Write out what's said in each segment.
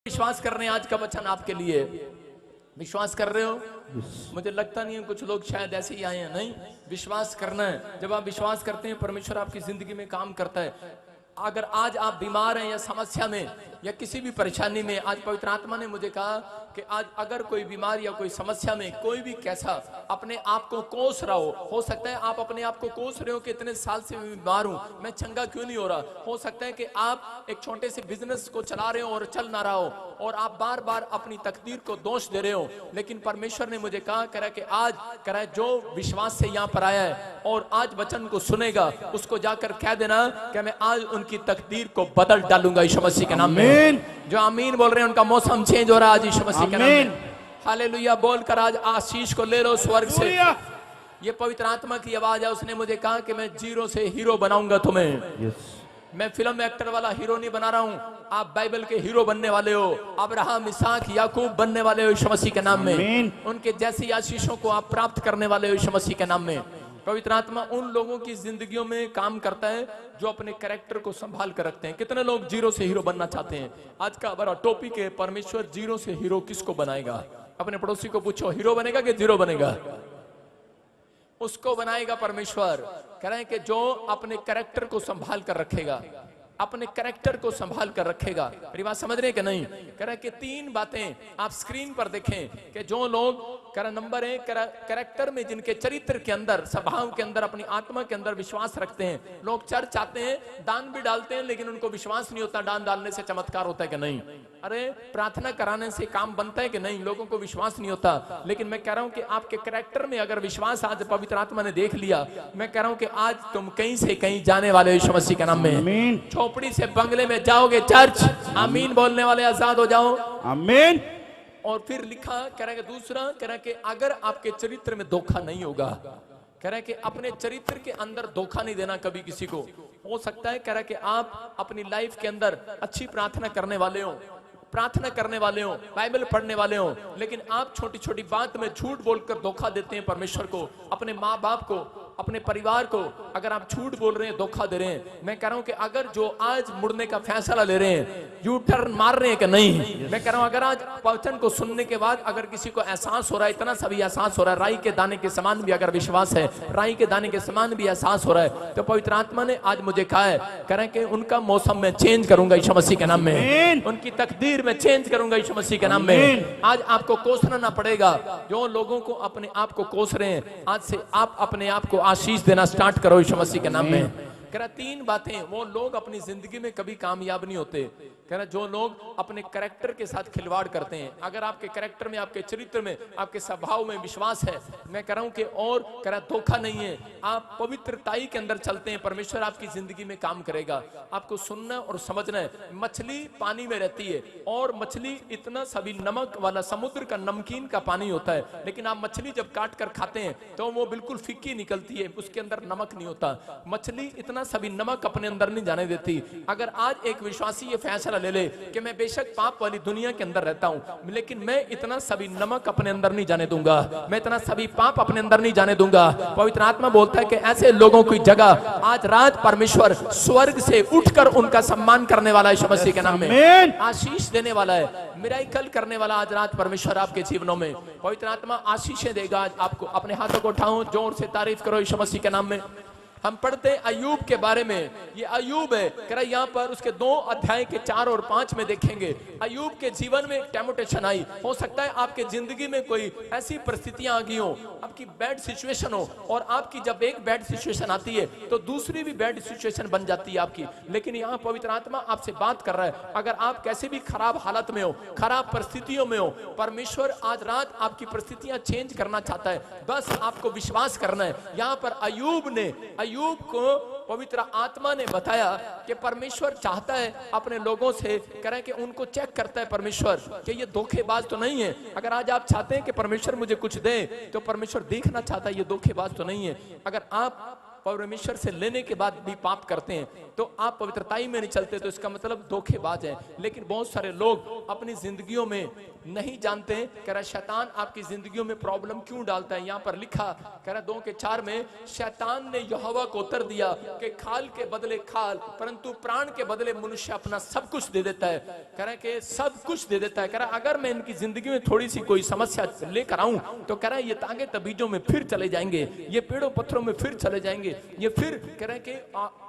विश्वास कर रहे हैं आज का वचन आपके लिए। विश्वास कर रहे हो? मुझे लगता नहीं है, कुछ लोग शायद ऐसे ही आए हैं। नहीं, विश्वास करना है। जब आप विश्वास करते हैं परमेश्वर आपकी जिंदगी में काम करता है। अगर आज आप बीमार हैं या समस्या में या किसी भी परेशानी में, आज पवित्र आत्मा ने मुझे कहा कि आज अगर कोई बीमार या कोई समस्या में कोई भी कैसा अपने आप को कोस रहा हो सकता है आप अपने आप को कोस रहे हो कि इतने साल से मैं बीमार हूं, मैं चंगा क्यों नहीं हो रहा। हो सकता है कि आप एक छोटे से बिजनेस को चला रहे हो और चल ना रहा हो और आप बार बार अपनी तकदीर को दोष दे रहे हो, लेकिन परमेश्वर ने मुझे कहा करा कि आज करा जो विश्वास से यहाँ पर आया है और आज वचन को सुनेगा उसको जाकर कह देना कि मैं आज उनकी तकदीर को बदल डालूंगा यीशु मसीह के नाम में। जो आमीन बोल रहे हैं उनका मौसम चेंज हो रहा है आज यीशु मसीह के नाम में। हालेलुया बोलकर आज आशीष को ले लो स्वर्ग से। ये पवित्र आत्मा की आवाज है। उसने मुझे कहा कि मैं जीरो से हीरो बनाऊंगा तुम्हें। मैं फिल्म एक्टर वाला हीरो नहीं बना रहा हूं, आप बाइबल के हीरो बनने वाले हो। अब्राहम, इसहाक, याकूब बनने वाले हो यीशु मसीह के नाम में। उनके जैसी आशीषों को आप प्राप्त करने वाले हो यीशु मसीह के नाम में। पवित्र आत्मा उन लोगों की जिंदगियों में काम करता है जो अपने कैरेक्टर को संभाल कर रखते हैं। कितने लोग जीरो से हीरो बनना चाहते हैं? आज का बड़ा टॉपिक है, परमेश्वर जीरो से हीरो किसको बनाएगा। अपने पड़ोसी को पूछो, हीरो बनेगा कि जीरो बनेगा? उसको बनाएगा परमेश्वर। कह रहे हैं कि जो अपने कैरेक्टर को संभाल कर रखेगा, अपने कैरेक्टर को संभाल कर रखेगा। मेरी बात समझ रहे हैं कि नहीं? कह रहे हैं कि तीन बातें आप स्क्रीन पर देखें कि जो लोग नंबर है कैरेक्टर में, जिनके चरित्र के अंदर, स्वभाव के अंदर, अपनी आत्मा के अंदर विश्वास रखते हैं। लोग चर्च आते हैं, दान भी डालते हैं, लेकिन उनको विश्वास नहीं होता दान डालने से चमत्कार होता है कि नहीं। अरे प्रार्थना कराने से काम बनता है कि नहीं, लोगों को विश्वास नहीं होता। लेकिन मैं कह रहा हूं कि आपके कैरेक्टर में अगर विश्वास आज पवित्र आत्मा ने देख लिया, मैं कह रहा हूं कि आज तुम कहीं से कहीं जाने वाले हो यीशु मसीह के नाम में। झोपड़ी से बंगले में जाओगे, चर्च आमीन बोलने वाले आजाद हो जाओ। आमीन। और फिर लिखा कह रहा है दूसरा, कह रहा है कि अगर आपके चरित्र में धोखा नहीं होगा, कह रहा है कि अपने चरित्र के अंदर धोखा नहीं देना कभी किसी को। हो सकता है कह रहा है कि आप अपनी लाइफ के अंदर अच्छी प्रार्थना करने वाले हो, प्रार्थना करने वाले हो, बाइबल पढ़ने वाले हो, लेकिन आप छोटी छोटी बात में झूठ बोलकर धोखा देते हैं परमेश्वर को, अपने माँ बाप को, अपने परिवार को। अगर आप झूठ बोल रहे हैं, धोखा दे रहे हैं, मैं कह रहा हूं कि अगर जो आज मुड़ने का फैसला ले रहे हैं, यू टर्न मार रहे हैं कि नहीं, मैं कह रहा हूं अगर आज वचन को सुनने के बाद अगर किसी को एहसास हो रहा है, इतना सभी एहसास हो रहा है, राई के दाने के समान भी अगर विश्वास है, राई के दाने के समान भी एहसास हो रहा है, तो पवित्र आत्मा ने आज मुझे कहा है, कह रहे हैं कि उनका मौसम में चेंज करूंगा यीशु मसीह के नाम में। उनकी तकदीर में चेंज करूंगा यीशु मसीह के नाम में। आज आपको कोसना ना पड़ेगा। जो लोगों को अपने आप को कोस रहे हैं, आज से आप अपने आप को आशीष देना स्टार्ट करो यीशु मसीह के नाम में। कह रहा तीन बातें, वो लोग अपनी जिंदगी में कभी कामयाब नहीं होते। कह रहा जो लोग अपने कैरेक्टर के साथ खिलवाड़ करते हैं। अगर आपके कैरेक्टर में, आपके चरित्र में, आपके स्वभाव में विश्वास है, मैं कह रहा हूं कि और कह रहा धोखा नहीं है, आप पवित्रताई के अंदर चलते हैं, परमेश्वर आपकी जिंदगी में काम करेगा। आपको सुनना और समझना है। मछली पानी में रहती है और मछली इतना सभी नमक वाला, समुद्र का नमकीन का पानी होता है, लेकिन आप मछली जब काट कर खाते हैं तो वो बिल्कुल फीकी निकलती है, उसके अंदर नमक नहीं होता। मछली इतना सभी नमक अपने अंदर नहीं जाने देती। अगर आज एक विश्वासी ये फैसला ले ले कि मैं बेशक पाप वाली दुनिया के अंदर रहता हूं, लेकिन मैं इतना सभी नमक अपने अंदर नहीं जाने दूंगा, मैं इतना सभी पाप अपने अंदर नहीं जाने दूंगा। पवित्र आत्मा बोलता है कि ऐसे लोगों की जगह आज रात परमेश्वर स्वर्ग से उठकर उनका सम्मान करने वाला है यीशु मसीह के नाम में। आशीष देने वाला है, मिराकल करने वाला आज रात परमेश्वर आपके जीवनों में। पवित्र आत्मा आशीषें देगा आज आपको। अपने हाथों को उठाओ, जोर से तारीफ करो यीशु मसीह के नाम में। हम पढ़ते हैं अय्यूब के बारे में। ये अय्यूब है, कह रहा यहाँ पर उसके 2 अध्याय के 4 और 5 में देखेंगे। अय्यूब के जीवन में टेम्पटेशन आई। हो सकता है आपके जिंदगी में कोई ऐसी परिस्थितियां आ गई हो, आपकी बैड सिचुएशन हो, और आपकी जब एक बैड सिचुएशन आती है तो दूसरी भी बैड सिचुएशन बन जाती है आपकी। लेकिन यहाँ पवित्र आत्मा आपसे बात कर रहा है, अगर आप कैसे भी खराब हालत में हो, खराब परिस्थितियों में हो, परमेश्वर आज रात आपकी परिस्थितियां चेंज करना चाहता है। बस आपको विश्वास करना है। यहाँ पर अय्यूब को पवित्र आत्मा ने बताया कि परमेश्वर चाहता है अपने लोगों से, करें कि उनको चेक करता है परमेश्वर कि ये धोखेबाज तो नहीं है। अगर आज आप चाहते हैं कि परमेश्वर मुझे कुछ दे, तो परमेश्वर देखना चाहता है ये धोखेबाज तो नहीं है। अगर आप परमेश्वर से लेने के बाद भी पाप करते हैं तो आप पवित्रताई में नहीं चलते, तो इसका मतलब धोखेबाज है। लेकिन बहुत सारे लोग अपनी जिंदगियों में नहीं जानते, कह रहा शैतान आपकी जिंदगियों में प्रॉब्लम क्यों डालता है। यहाँ पर लिखा, कह रहा 2:4 में, शैतान ने यहोवा को उत्तर दिया कि खाल के बदले खाल, परंतु प्राण के बदले मनुष्य अपना सब कुछ दे देता है। कह रहा कि सब कुछ दे देता है। कह रहा अगर मैं इनकी जिंदगी में थोड़ी सी कोई समस्या लेकर आऊं तो कह रहा ये तांगे तबीजों में फिर चले जाएंगे, ये पेड़ों पत्थरों में फिर चले जाएंगे, ये फिर कह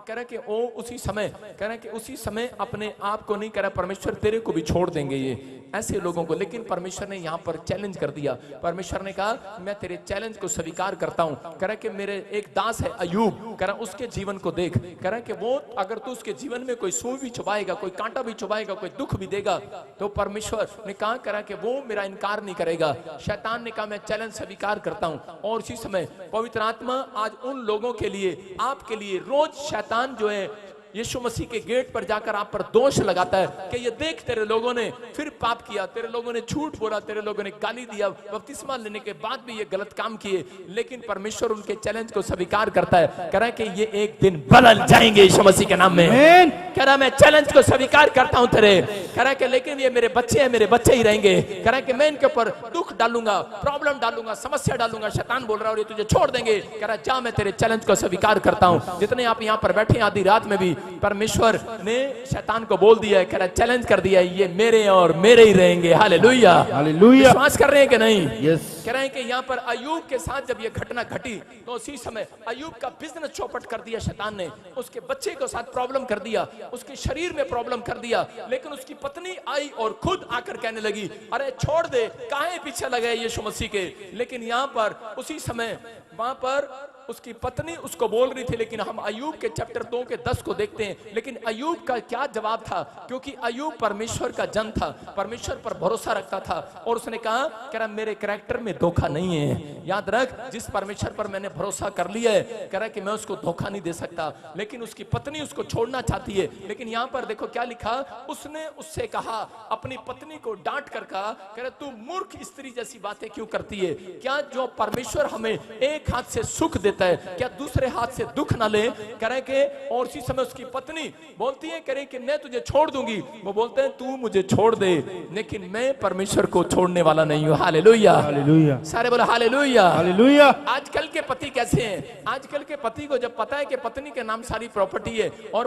रहा कि ओ उसी समय, कह रहा कि उसी समय अपने आप को नहीं, कह रहा परमेश्वर तेरे को भी छोड़ देंगे ये ऐसे लोगों को। लेकिन परमेश्वर ने यहाँ पर चैलेंज कर दिया। परमेश्वर ने कहा मैं तेरे चैलेंज को स्वीकार करता हूँ। कह रहा कि मेरे एक दास है अय्यूब, कह रहा उसके जीवन को देख, कह रहा कि वो अगर तू उसके जीवन में कोई सुई भी चुभाएगा, कोई कांटा भी चुभाएगा, कोई दुख भी देगा, तो परमेश्वर ने कहा कह रहा कि वो मेरा इनकार नहीं करेगा। शैतान ने कहा मैं चैलेंज स्वीकार करता हूँ। और उसी समय पवित्र आत्मा आज उन लोगों के लिए, आपके लिए, रोज शैतान जो है यीशु मसीह के गेट पर जाकर आप पर दोष लगाता है कि ये देख तेरे लोगों ने फिर पाप किया, तेरे लोगों ने झूठ बोला, तेरे लोगों ने गाली दिया, बपतिस्मा लेने के बाद भी ये गलत काम किए। लेकिन परमेश्वर उनके चैलेंज को स्वीकार करता है, कह रहा है कि ये एक दिन बदल जाएंगे यीशु मसीह के नाम में। कह रहा मैं चैलेंज को स्वीकार करता हूं तेरे, कह रहा कि लेकिन ये मेरे बच्चे हैं, मेरे बच्चे ही रहेंगे। कह रहा कि मैं इनके ऊपर दुख डालूंगा, प्रॉब्लम डालूंगा, समस्या डालूंगा, शैतान बोल रहा है और ये तुझे छोड़ देंगे। कह रहा जा मैं तेरे चैलेंज को स्वीकार करता हूं। जितने आप यहाँ पर बैठे आधी रात में भी परमेश्वर ने शैतान को बोल दिया है, कह रहा चैलेंज कर दिया है, ये मेरे और मेरे ही रहेंगे। Hallelujah, hallelujah. विश्वास कर रहे हैं कि नहीं? यस। कह रहे हैं कि यहाँ पर अय्यूब के साथ जब ये घटना घटी तो उसी समय अय्यूब का बिजनेस चौपट कर दिया शैतान ने, उसके बच्चे के साथ प्रॉब्लम कर दिया, उसके शरीर में प्रॉब्लम कर दिया। लेकिन उसकी पत्नी आई और खुद आकर कहने लगी अरे छोड़ दे, काहे पीछे लगे यीशु मसीह के। लेकिन यहाँ पर उसी समय वहां पर उसकी पत्नी उसको बोल रही थी। लेकिन हम अय्यूब के चैप्टर 2 के 10 को देखते हैं। लेकिन अय्यूब का क्या जवाब था, क्योंकि अय्यूब परमेश्वर का जन था, परमेश्वर पर भरोसा रखता था। और उसने कहा कह रहा मेरे कैरेक्टर में धोखा नहीं है। याद रख, जिस परमेश्वर पर मैंने भरोसा कर लिया है, कह रहा कि मैं उसको धोखा नहीं दे सकता। लेकिन उसकी पत्नी उसको छोड़ना चाहती है। लेकिन यहाँ पर देखो क्या लिखा, उसने उससे कहा, अपनी पत्नी को डांट कर कहा, कह रहा तू मूर्ख स्त्री जैसी बातें क्यों करती है? क्या जो परमेश्वर हमें एक हाथ से सुख देता है, क्या दूसरे हाथ से दुख ना ले? करे के और उसी समय उसकी पत्नी बोलती है करे कि मैं तुझे छोड़ दूंगी। वो बोलते हैं तू मुझे छोड़ दे, लेकिन मैं परमेश्वर को छोड़ने वाला नहीं हूं। Hallelujah, hallelujah. सारे बोलो हालेलुया, हालेलुया। आजकल के पति कैसे हैं? आजकल के पति को जब पता है कि पत्नी के नाम सारी प्रॉपर्टी है और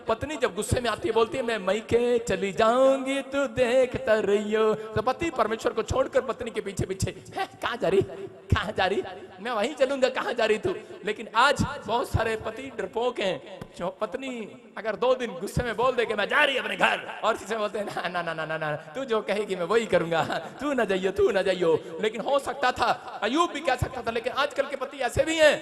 पत्नी जब गुस्से में आती है बोलती है मैं मैके चली जाऊंगी तू देखता रहियो, तो पति परमेश्वर को छोड़कर पत्नी के पीछे पीछे कहां जा रही, कहां जा रही, मैं वहीं चलूंगा, कहां जा रही तू? लेकिन आज बहुत सारे पति डरपोक हैं, जो पत्नी अगर 2 दिन गुस्से में बोल दे कि मैं जा रही अपने घर, और किसी बोलते हैं ना ना ना ना ना तू जो कहेगी मैं वही करूंगा, तू ना जाइयो, तू ना जाइयो। लेकिन हो सकता था अय्यूब भी कह सकता था। लेकिन आजकल के पति ऐसे भी हैं,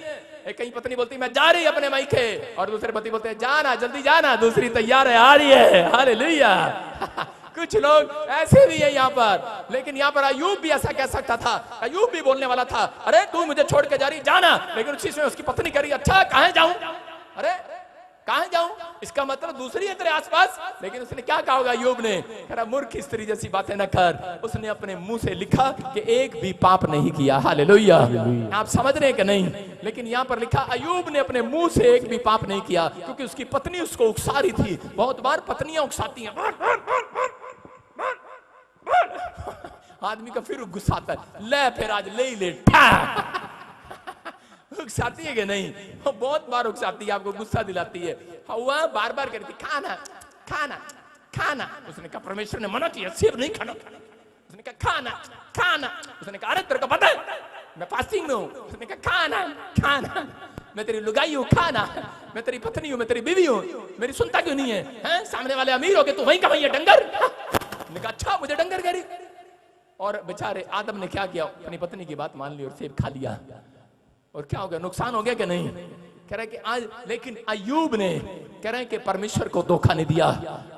कहीं पत्नी बोलती मैं जा रही अपने मायके और दूसरे पति बोलते हैं जाना, जल्दी जाना, दूसरी तैयार है, आ रही है। हालेलुया। कुछ लोग ऐसे भी है यहाँ पर। लेकिन यहाँ पर अय्यूब भी ऐसा कह सकता था, अय्यूब भी बोलने वाला था अरे तू मुझे छोड़ के जा रही, जाना। लेकिन उसी समय उसकी पत्नी कह रही अच्छा कहां जाऊं, अरे कहां जाऊं? इसका मतलब दूसरी है तेरे आसपास। लेकिन उसने क्या कहा होगा अय्यूब ने, कह रहा मूर्ख स्त्री जैसी बातें न कर। उसने अपने मुंह से लिखा कि एक भी पाप नहीं किया। हालेलुया। आप समझ रहे हैं कि नहीं? लेकिन यहाँ पर लिखा अय्यूब ने अपने मुंह से एक भी पाप नहीं किया, क्योंकि उसकी पत्नी उसको उकसा रही थी। बहुत बार पत्नियां उकसाती हैं, आदमी का फिर गुस्सा आता है, ले फिर आज ले ही ले। उकसाती है कि नहीं? वो बहुत बार उकसाती है, आपको गुस्सा दिलाती है। हवा बार बार कहती खाना खाना खाना। उसने कहा परमेश्वर ने मना किया सेब नहीं खाना। उसने कहा खाना खाना। उसने कहा अरे तेरे को पता है मैं फास्टिंग में हूं। उसने कहा खाना खाना, मैं तेरी लुगाई हूं, खाना, मैं तेरी पत्नी हूं, मैं तेरी बीवी हूं, मेरी सुनता क्यों नहीं है? सामने वाले अमीर हो गए तो वहीं का वहीं डंगर। ने कहा अच्छा मुझे डंगर कह रही। और बेचारे आदम ने क्या किया, अपनी पत्नी की बात मान ली और सेब खा लिया। और क्या हो गया, नुकसान हो गया कि नहीं? कह रहे कि आज, लेकिन अय्यूब ने कह रहे कि परमेश्वर को धोखा नहीं दिया,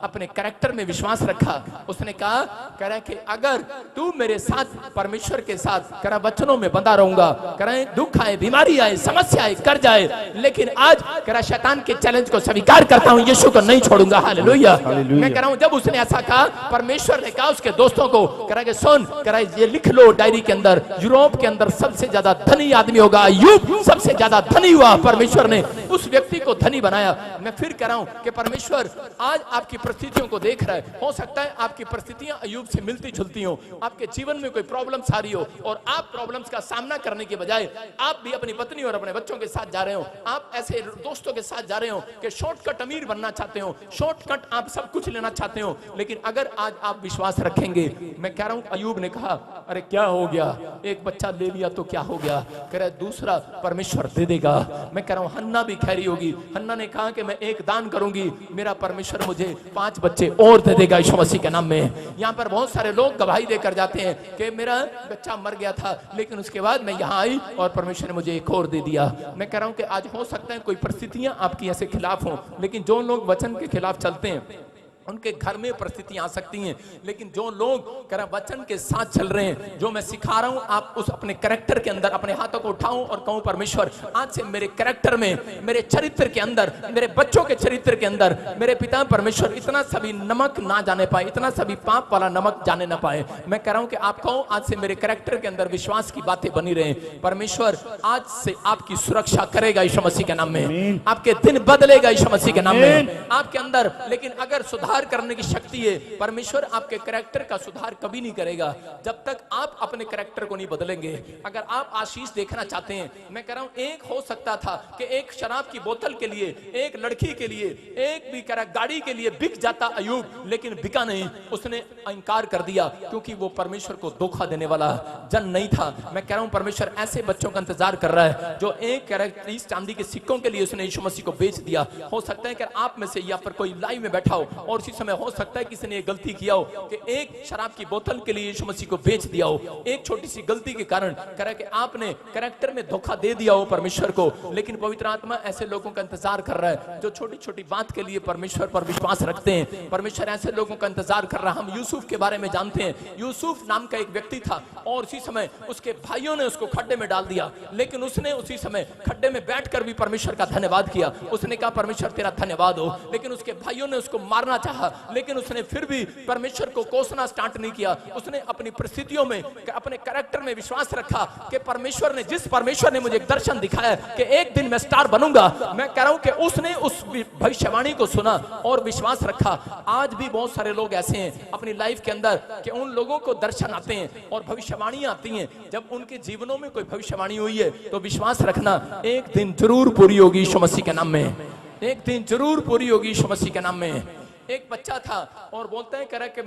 अपने कैरेक्टर में विश्वास रखा। उसने कहा कह रहे कि अगर तू मेरे साथ, परमेश्वर के साथ कह रहा वचनों में बंधा रहूंगा, कह रहे दुख आए, बीमारी आए, समस्या आए, कर जाए, लेकिन आज कह रहा शैतान के चैलेंज को स्वीकार करता हूं, यीशु को नहीं छोड़ूंगा। हालेलुया। मैं कह रहा हूं जब उसने ऐसा कहा, परमेश्वर ने कहा उसके दोस्तों को, कह रहा कि सुन, कह रहा ये लिख लो डायरी के अंदर, यूरोप के अंदर सबसे ज्यादा धनी आदमी होगा अय्यूब, सबसे ज्यादा धनी हुआ, परमेश्वर परमेश्वर ने उस व्यक्ति को धनी बनाया। मैं फिर कह रहा हूं कि परमेश्वर आज आपकी परिस्थितियों को देख रहा है। हो सकता है आपकी परिस्थितियां अय्यूब से मिलती जुलती हो, आपके जीवन में कोई प्रॉब्लम्स आ रही हो और आप प्रॉब्लम्स का सामना करने के बजाय आप भी अपनी पत्नी और अपने बच्चों के साथ जा रहे हो, आप ऐसे दोस्तों के साथ जा रहे हो कि शॉर्टकट अमीर बनना चाहते हो, शॉर्टकट आप सब कुछ लेना चाहते हो। लेकिन अगर आज आप विश्वास रखेंगे, मैं कह रहा हूं अय्यूब ने कहा अरे क्या हो गया, एक बच्चा ले लिया तो क्या हो गया, कह रहा दूसरा परमेश्वर दे देगा। मैं कह रहा हूं हन्ना भी खैरी होगी, हन्ना ने कहा कि मैं एक दान करूंगी, मेरा परमेश्वर मुझे 5 बच्चे और दे देगा यीशु मसीह के नाम में। यहाँ पर बहुत सारे लोग गवाही देकर जाते हैं कि मेरा बच्चा मर गया था लेकिन उसके बाद मैं यहाँ आई और परमेश्वर ने मुझे एक और दे दिया। मैं कह रहा हूं कि आज हो सकता है कोई परिस्थितियां आपकी ऐसे खिलाफ हो, लेकिन जो लोग वचन के खिलाफ चलते हैं उनके घर में परिस्थितियां आ सकती हैं, लेकिन जो लोग कह रहे वचन के साथ चल रहे हैं, जो मैं सिखा रहा हूं, आप उस अपने कैरेक्टर के अंदर अपने हाथों को उठाऊं और कहूं परमेश्वर आज से मेरे कैरेक्टर में, मेरे चरित्र के अंदर, मेरे बच्चों के चरित्र के अंदर मेरे पिता परमेश्वर इतना सभी नमक ना जाने पाए, इतना सभी पाप वाला नमक जाने ना पाए। मैं कह रहा हूं कि आप कहो आज से मेरे कैरेक्टर के अंदर विश्वास की बातें बनी रहे। परमेश्वर आज से आपकी सुरक्षा करेगा यीशु मसीह के नाम में, आपके दिन बदलेगा यीशु मसीह के नाम में आपके अंदर। लेकिन अगर सुधार करने की शक्ति है, परमेश्वर आपके कैरेक्टर का सुधार कभी नहीं करेगा जब तक आप अपने कैरेक्टर को नहीं बदलेंगे। अगर आप आशीष देखना चाहते हैं, मैं कह रहा हूं एक हो सकता था कि एक शराब की बोतल के लिए, एक लड़की के लिए, एक भी कह गाड़ी के लिए बिक जाता अय्यूब, लेकिन बिका नहीं, उसने इनकार कर दिया क्योंकि वो परमेश्वर को धोखा देने वाला जन नहीं था। मैं कह रहा हूं परमेश्वर ऐसे बच्चों का इंतजार कर रहा है जो एक कैरेक्टर इस चांदी के सिक्कों के लिए उसने यीशु मसीह को बेच दिया। हो सकता है कि आप में से यहाँ पर कोई लाइव में बैठा हो और इसी समय हो सकता है किसी ने गलती किया हो कि एक शराब की बोतल के लिए यीशु मसीह को बेच दिया हो, एक छोटी सी गलती के कारण कह कि आपने कैरेक्टर में धोखा दे दिया हो परमेश्वर को। लेकिन पवित्र आत्मा ऐसे लोगों का इंतजार कर रहा है जो छोटी छोटी बात के लिए परमेश्वर पर विश्वास रखते हैं। परमेश्वर ऐसे लोगों का इंतजार कर रहा है। हम यूसुफ के बारे में जानते हैं, यूसुफ नाम का एक व्यक्ति था और उसी समय उसके भाइयों ने उसको खड्डे में डाल दिया, लेकिन उसने उसी समय खड्डे में बैठकर भी परमेश्वर का धन्यवाद किया। उसने कहा परमेश्वर तेरा धन्यवाद हो। लेकिन उसके भाइयों ने उसको मारना चाहा, लेकिन उसने फिर भी परमेश्वर को कोसना स्टार्ट नहीं किया। उसने अपनी परिस्थितियों में, अपने कैरेक्टर में विश्वास रखा कि परमेश्वर ने, जिस परमेश्वर ने मुझे एक दर्शन दिखाया कि एक दिन मैं स्टार बनूंगा, मैं कह रहा हूं कि उसने उस भविष्यवाणी को सुना और विश्वास रखा। आज भी बहुत सारे लोग ऐसे हैं अपनी लाइफ के अंदर कि उन लोगों को दर्शन आते हैं और भविष्यवाणियां आती हैं। जब उनके जीवनों में कोई भविष्यवाणी हुई है तो विश्वास रखना एक दिन जरूर पूरी होगी यीशु मसीह के नाम में, एक दिन जरूर पूरी होगी यीशु मसीह के नाम में। एक बच्चा था और बोलता है कह रहा कि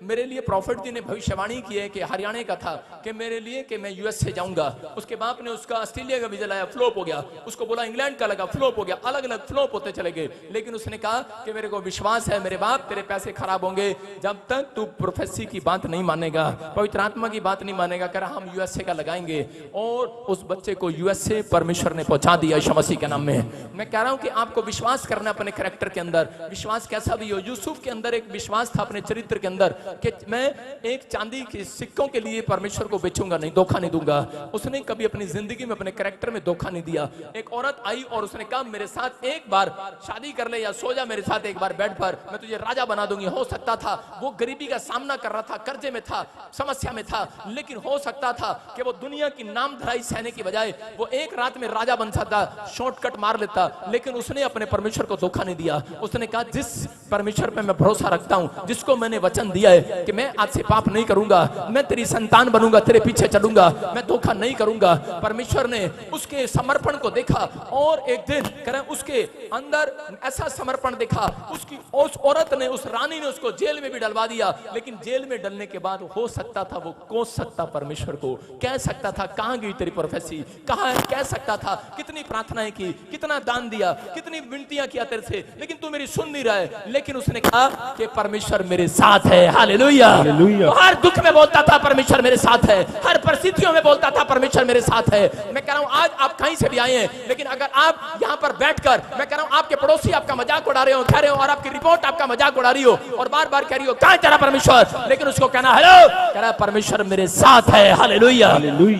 मेरे लिए प्रॉफिट जी ने भविष्यवाणी की है कि हरियाणा का था कि मेरे लिए कि मैं यूएस से जाऊंगा। उसके बाप ने उसका ऑस्ट्रेलिया का वीजा लाया, फ्लॉप हो गया। उसको बोला इंग्लैंड का लगा, फ्लॉप हो गया। अलग अलग फ्लॉप होते चले गए। लेकिन उसने कहा कि मेरे को विश्वास है मेरे बाप तेरे पैसे खराब होंगे जब तक तू प्रोफेसी की बात नहीं मानेगा, पवित्र आत्मा की बात नहीं मानेगा। कह रहा हम यूएसए का लगाएंगे और उस बच्चे को यूएसए परमेश्वर ने पहुंचा दिया यीशु मसीह के नाम में। मैं कह रहा हूं कि आपको विश्वास करना अपने कैरेक्टर के अंदर, विश्वास कैसा भी हो। यूसुफ के अंदर एक विश्वास था अपने चरित्र के अंदर कि मैं एक चांदी के सिक्कों के लिए परमेश्वर को बेचूंगा नहीं, धोखा नहीं दूंगा। उसने कभी अपनी जिंदगी में अपने कैरेक्टर में धोखा नहीं दिया। एक औरत आई और उसने कहा मेरे साथ एक बार शादी कर ले या सो जा मेरे साथ एक बार बेड पर, मैं तुझे राजा बना दूंगी। हो सकता था वो गरीबी का सामना कर रहा था, कर्जे में था, समस्या में था, लेकिन हो सकता था कि वो दुनिया की नाम धराई सहने की बजाय वो एक रात में राजा बन सकता, शॉर्टकट मार लेता। लेकिन उसने अपने परमेश्वर को धोखा नहीं दिया। उसने कहा जिस परमेश्वर पे मैं भरोसा रखता हूं, जिसको मैंने वचन दिया है कि मैं आज से पाप नहीं करूंगा, मैं तेरी संतान बनूंगा, तेरे पीछे चलूंगा, मैं धोखा नहीं करूंगा। परमेश्वर ने उसके समर्पण को देखा और एक दिन करें उसके अंदर ऐसा समर्पण देखा, उसकी उस औरत ने, उस रानी ने उसको जेल में भी डलवा दिया। लेकिन जेल में डलने के बाद हो सकता था वो कोस सकता परमेश्वर को, कह सकता था कहां गई तेरी प्रोफेसी, कहां है, कह सकता था कितनी प्रार्थनाएं की, कितना दान दिया, कितनी विनतियां किया तेरे से, लेकिन तू मेरी सुन नहीं रहा है। लेकिन उसने कहा कि परमेश्वर मेरे साथ है। हालेलुया। तो हर दुख में बोलता था परमेश्वर मेरे साथ है, हर परिस्थितियों में बोलता था परमेश्वर मेरे साथ है। मैं कह रहा हूं आज आप कहीं से भी आए हैं, लेकिन अगर आप यहां पर बैठकर, मैं कह रहा हूं आपके पड़ोसी आपका मजाक उड़ा रहे हो, कह रहे हो, और आपकी रिपोर्ट आपका मजाक उड़ा रही हो और बार बार कह रही हो कहां तेरा परमेश्वर, लेकिन उसको कहना हेलो, कह रहा परमेश्वर मेरे साथ है। हालेलुया।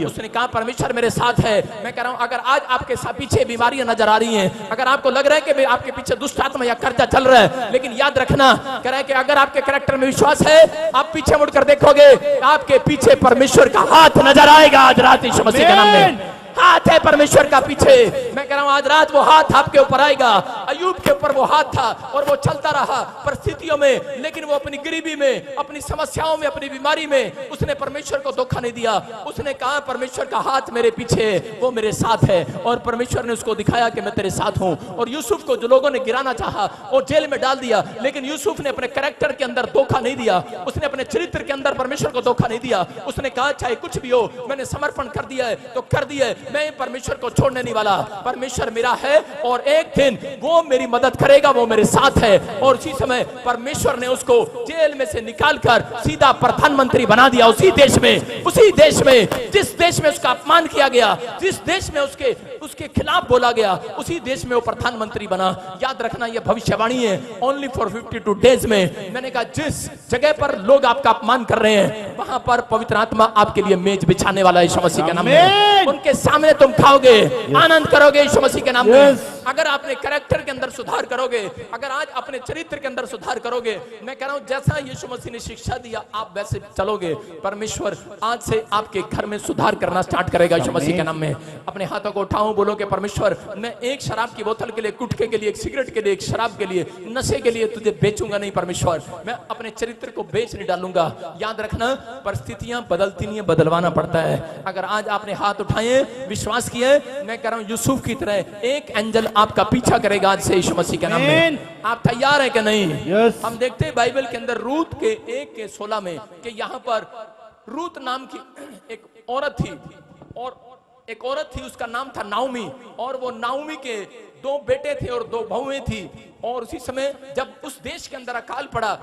उसने कहा परमेश्वर मेरे साथ है। मैं कह रहा हूं अगर आज आपके पीछे बीमारियां नजर आ रही हैं, अगर आपको लग रहा है कि आपके पीछे दुष्ट आत्मा या कर्जा चल रहा है, लेकिन याद रखना कह रहा है कि अगर आपके कैरेक्टर में विश्वास है, आप पीछे मुड़कर देखोगे आपके पीछे परमेश्वर का हाथ नजर आएगा आज रात यीशु मसीह के नाम में। हाथ है परमेश्वर का पीछे। मैं कह रहा हूं आज रात वो हाथ आपके ऊपर आएगा। अय्यूब के ऊपर वो हाथ था और वो चलता रहा परिस्थितियों में, लेकिन वो अपनी गरीबी में, अपनी समस्याओं में, अपनी बीमारी में उसने परमेश्वर को धोखा नहीं दिया। उसने कहा परमेश्वर का हाथ मेरे पीछे है, वो मेरे साथ है, और परमेश्वर ने उसको दिखाया कि मैं तेरे साथ हूं। और यूसुफ को जो लोगों ने गिराना चाहा और जेल में डाल दिया, लेकिन यूसुफ ने अपने कैरेक्टर के अंदर धोखा नहीं दिया, उसने अपने चरित्र के अंदर परमेश्वर को धोखा नहीं दिया। उसने कहा चाहे कुछ भी हो, मैंने समर्पण कर दिया है तो कर दिया है, मैं परमेश्वर को छोड़ने नहीं वाला। परमेश्वर मेरा है और एक दिन वो मेरी मदद करेगा, वो मेरे साथ है। और उसी समय परमेश्वर ने उसको जेल में से निकालकर सीधा प्रधानमंत्री बना दिया उसी देश में, उसी देश में जिस देश में उसका अपमान किया गया, जिस देश में उसके खिलाफ बोला गया, उसी देश में वो प्रधानमंत्री बना। याद रखना ये भविष्यवाणी है, ओनली फॉर 52 डेज में। मैंने कहा जिस जगह पर लोग आपका अपमान कर रहे हैं वहां पर पवित्र आत्मा आपके लिए मेज बिछाने वाला है यीशु मसीह के नाम में। उनके सामने तुम खाओगे, आनंद करोगे यीशु मसीह के नाम में। अगर आपने कैरेक्टर के अंदर सुधार करोगे, अगर आज अपने चरित्र के अंदर सुधार करोगे, मैं कह रहा हूं जैसा यीशु मसीह ने शिक्षा दिया आप वैसे चलोगे, परमेश्वर आज से आपके घर में सुधार करना स्टार्ट करेगा यीशु मसीह के नाम में। अपने हाथों को उठाओ, बोलो कि परमेश्वर मैं एक शराब की बोतल के लिए, गुटखे के लिए, एक सिगरेट के लिए, एक शराब के लिए, नशे के लिए तुझे बेचूंगा नहीं परमेश्वर। मैं अपने चरित्र को बेच नहीं डालूंगा। याद रखना परिस्थितियां बदलती नहीं है, बदलवाना पड़ता है। अगर आज आपने हाथ उठाए, विश्वास किया, मैं कह रहा हूं यूसुफ की तरह एक एंजल आपका पीछा करेगा आज से यीशु मसीह के नाम में। आप तैयार है कि नहीं? हम देखते हैं बाइबल के अंदर रूत के 1:16 में कि यहाँ पर रूत नाम की एक औरत थी, और एक औरत थी उसका नाम था नाओमी, और वो नाओमी के 2 बेटे थे और 2 बहुएं थी। और उसी समय जब उस देश के अंदर अकाल पड़ा,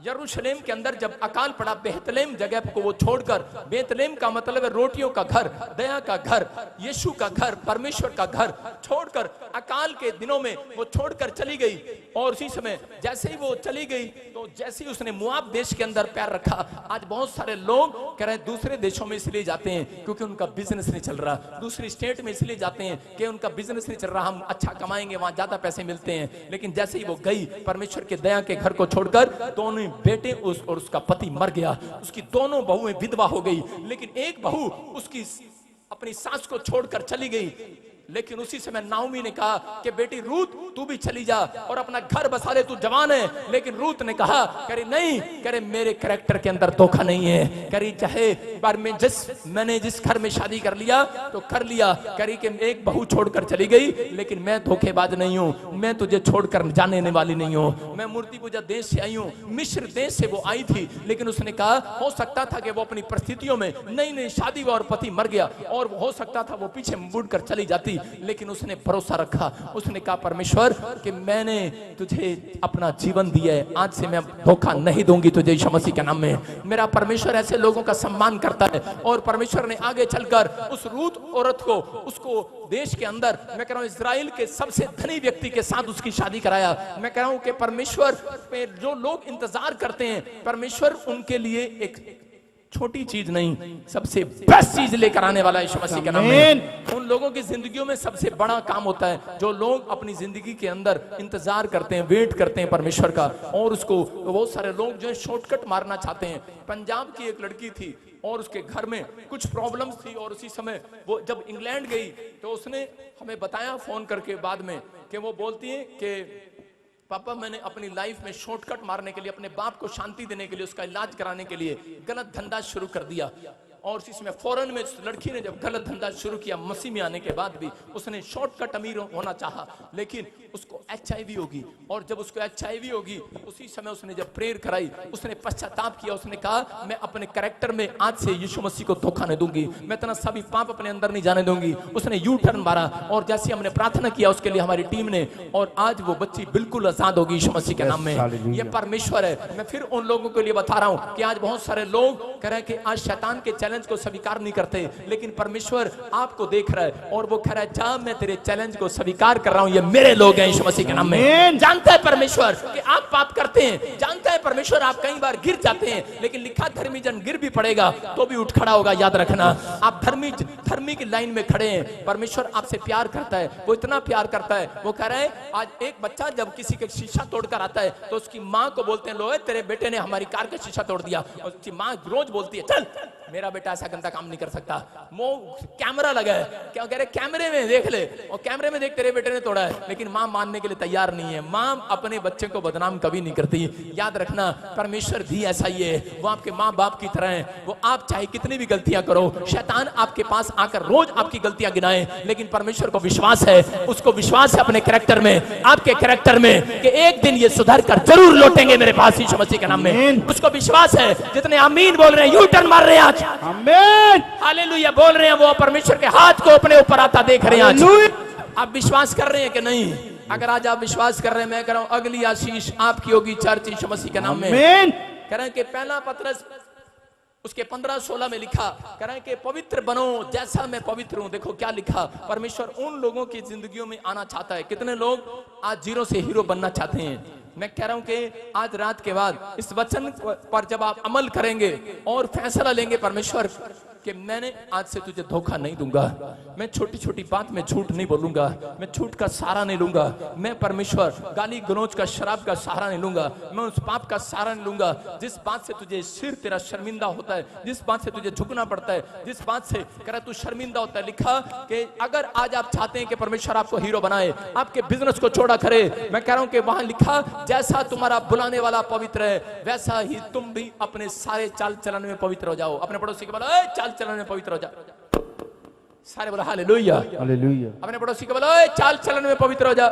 यरूशलेम के अंदर जब अकाल पड़ा, बेतलेहम जगह को वो छोड़कर, बेतलेहम का मतलब है रोटियों का घर, दया का घर, यीशु का घर, परमेश्वर का घर छोड़कर अकाल के दिनों में वो छोड़कर चली गई। और उसी समय जैसे ही वो चली गई तो जैसे ही उसने मुआब देश के अंदर पैर रखा, आज बहुत सारे लोग कह रहे हैं दूसरे देशों में इसलिए जाते हैं क्योंकि उनका बिजनेस नहीं चल रहा, दूसरी स्टेट में इसलिए जाते हैं कि उनका बिजनेस नहीं चल रहा, हम अच्छा कमाएंगे, वहां ज्यादा पैसे मिलते हैं। लेकिन जैसे ही वो गई परमेश्वर के दया के घर को छोड़कर, दोनों बेटे और उसका पति मर गया, उसकी दोनों बहुएं विधवा हो गई, लेकिन एक बहू उसकी अपनी सास को छोड़कर चली गई। लेकिन उसी समय नाओमी ने कहा कि बेटी रूत तू भी चली जा और अपना घर बसा ले, तू जवान है। लेकिन रूत ने कहा, कह रही नहीं, कह रहे मेरे कैरेक्टर के अंदर धोखा नहीं है, कह रही चाहे बार में मैंने जिस घर में शादी कर लिया तो कर लिया, कह रही कि एक बहू छोड़कर चली गई, लेकिन मैं धोखेबाज नहीं हूँ, मैं तुझे छोड़कर जाने वाली नहीं हूँ। मैं मूर्ति पूजा देश से आई हूँ, मिस्र देश से वो आई थी, लेकिन उसने कहा हो सकता था कि वो अपनी परिस्थितियों में नई शादी हुआ और पति मर गया, और हो सकता था वो पीछे मुड़कर चली जाती, लेकिन उसने भरोसा रखा। उसने कहा परमेश्वर कि मैंने तुझे अपना जीवन दिया है, आज से मैं धोखा नहीं दूंगी तुझे यीशु मसीह के नाम में। मेरा परमेश्वर ऐसे लोगों का सम्मान करता है। और परमेश्वर ने आगे चलकर उस रूत औरत को, उसको देश के अंदर, मैं कह रहा हूं इजराइल के सबसे धनी व्यक्ति के साथ उसकी शादी कराया। मैं कह रहा हूं कि परमेश्वर पे जो लोग इंतजार करते हैं, परमेश्वर उनके लिए एक छोटी चीज नहीं, सबसे बेस्ट चीज लेकर आने वाला है यीशु मसीह के नाम में। उन लोगों की जिंदगियों में सबसे बड़ा काम होता है जो लोग अपनी जिंदगी के अंदर इंतजार करते हैं, वेट करते हैं परमेश्वर का, और उसको बहुत सारे लोग जो है शॉर्टकट मारना चाहते हैं। पंजाब की एक लड़की थी और उसके घर में कुछ प्रॉब्लम्स थी, और उसी समय वो जब इंग्लैंड गई तो उसने हमें बताया फोन करके बाद में कि वो बोलती है कि पापा मैंने अपनी लाइफ में शॉर्टकट मारने के लिए, अपने बाप को शांति देने के लिए, उसका इलाज कराने के लिए गलत धंधा शुरू कर दिया। और इसमें फौरन में लड़की ने जब गलत धंधा शुरू किया, मसीह में आने के बाद भी उसने शॉर्टकट अमीर होना चाहा, लेकिन उसको HIV होगी, और जब उसको HIV होगी उसी समय उसने जब प्रेयर कराई, उसने पश्चाताप किया, उसने कहा मैं अपने कैरेक्टर में आज से यीशु मसीह को धोखा नहीं दूंगी, मैं इतना सभी पाप अपने अंदर नहीं जाने दूंगी। उसने यू टर्न मारा, और जैसे हमने प्रार्थना किया उसके लिए हमारी टीम ने, और आज वो बच्ची बिल्कुल आजाद होगी यीशु मसीह के नाम में। ये परमेश्वर है। मैं फिर उन लोगों के लिए बता रहा हूं कि आज बहुत सारे लोग कह रहे हैं कि आज शैतान के चैलेंज को स्वीकार नहीं करते, लेकिन परमेश्वर आपको देख रहा है और वो कह रहा है जा मैं तेरे चैलेंज को स्वीकार कर रहा हूं, ये मेरे लोग हैं यीशु मसीह के नाम में। जानता है परमेश्वर कि आप पाप करते हैं, जानता है परमेश्वर आप कई बार गिर जाते हैं, लेकिन लिखा धर्मी जन गिर भी पड़ेगा तो भी उठ खड़ा होगा। याद रखना आप धर्मी की लाइन में खड़े हैं। परमेश्वर आपसे प्यार करता है, वो इतना प्यार करता है, वो कह रहा है आज एक बच्चा जब किसी का शीशा तोड़कर आता है तो उसकी माँ को बोलते हैं लो तेरे बेटे ने हमारी कार का शीशा तोड़ दिया, और उसकी माँ रोज रोज बोलती है चल, मेरा बेटा ऐसा गंदा काम नहीं कर सकता। वो कैमरा लगा है, क्या कह रहे, कैमरे में देख ले, और कैमरे में देख तेरे बेटे ने तोड़ा है, लेकिन माँ मानने के लिए तैयार नहीं है। माँ अपने बच्चे को बदनाम कभी नहीं करती। याद रखना, परमेश्वर भी ऐसा ही है, वो आपके माँ बाप की तरह है। वो आप चाहे कितनी भी गलतियां करो, शैतान आपके पास आकर रोज आपकी गलतियां गिनाए, लेकिन परमेश्वर को विश्वास है, उसको विश्वास है अपने कैरेक्टर में, आपके कैरेक्टर में, कि एक दिन ये सुधर कर जरूर लौटेंगे मेरे पास यीशु मसीह के नाम में। उसको विश्वास है। जितने आमीन बोल रहे हैं, यू टर्न मार रहे हैं आज, आमीन हालेलुया बोल रहे हैं, वो परमेश्वर के हाथ को अपने ऊपर आता देख रहे हैं आज। आप विश्वास कर रहे हैं कि नहीं? अगर आज आप विश्वास कर रहे हैं, मैं कह रहा हूं अगली आशीष आपकी होगी चर्च यीशु मसीह के नाम में। कह रहे हैं कि पहला पत्रस उसके 15-16 में लिखा, कह रहे हैं कि पवित्र बनो जैसा मैं पवित्र हूं। देखो क्या लिखा, परमेश्वर उन लोगों की जिंदगियों में आना चाहता है। कितने लोग आज जीरो से हीरो बनना चाहते हैं? मैं कह रहा हूं कि आज रात के बाद इस वचन पर जब आप अमल करेंगे और फैसला लेंगे परमेश्वर कि मैंने आज से तुझे धोखा नहीं दूंगा, मैं छोटी छोटी बात में झूठ नहीं बोलूंगा, मैं झूठ का सहारा नहीं लूंगा, मैं परमेश्वर गाली गलौज का शराब का सहारा नहीं लूंगा, मैं उस पाप का सहारा नहीं लूंगा जिस बात से तुझे सिर तेरा शर्मिंदा होता है, जिस बात से तुझे झुकना पड़ता है, जिस बात से कह रहा तू शर्मिंदा होता है। लिखा कि अगर आज आप चाहते हैं कि परमेश्वर आपको हीरो बनाए, आपके बिजनेस को चौड़ा करे, मैं कह रहा हूं कि वहां लिखा जैसा तुम्हारा बुलाने वाला पवित्र है वैसा ही तुम भी अपने सारे चाल चलन में पवित्र हो जाओ। अपने पड़ोसी के बोलो चाल चलन में पवित्र हो जाओ। सारे बोलो हालेलुया हालेलुया। अपने पड़ोसी को बोलो चाल चलन में पवित्र हो जाओ।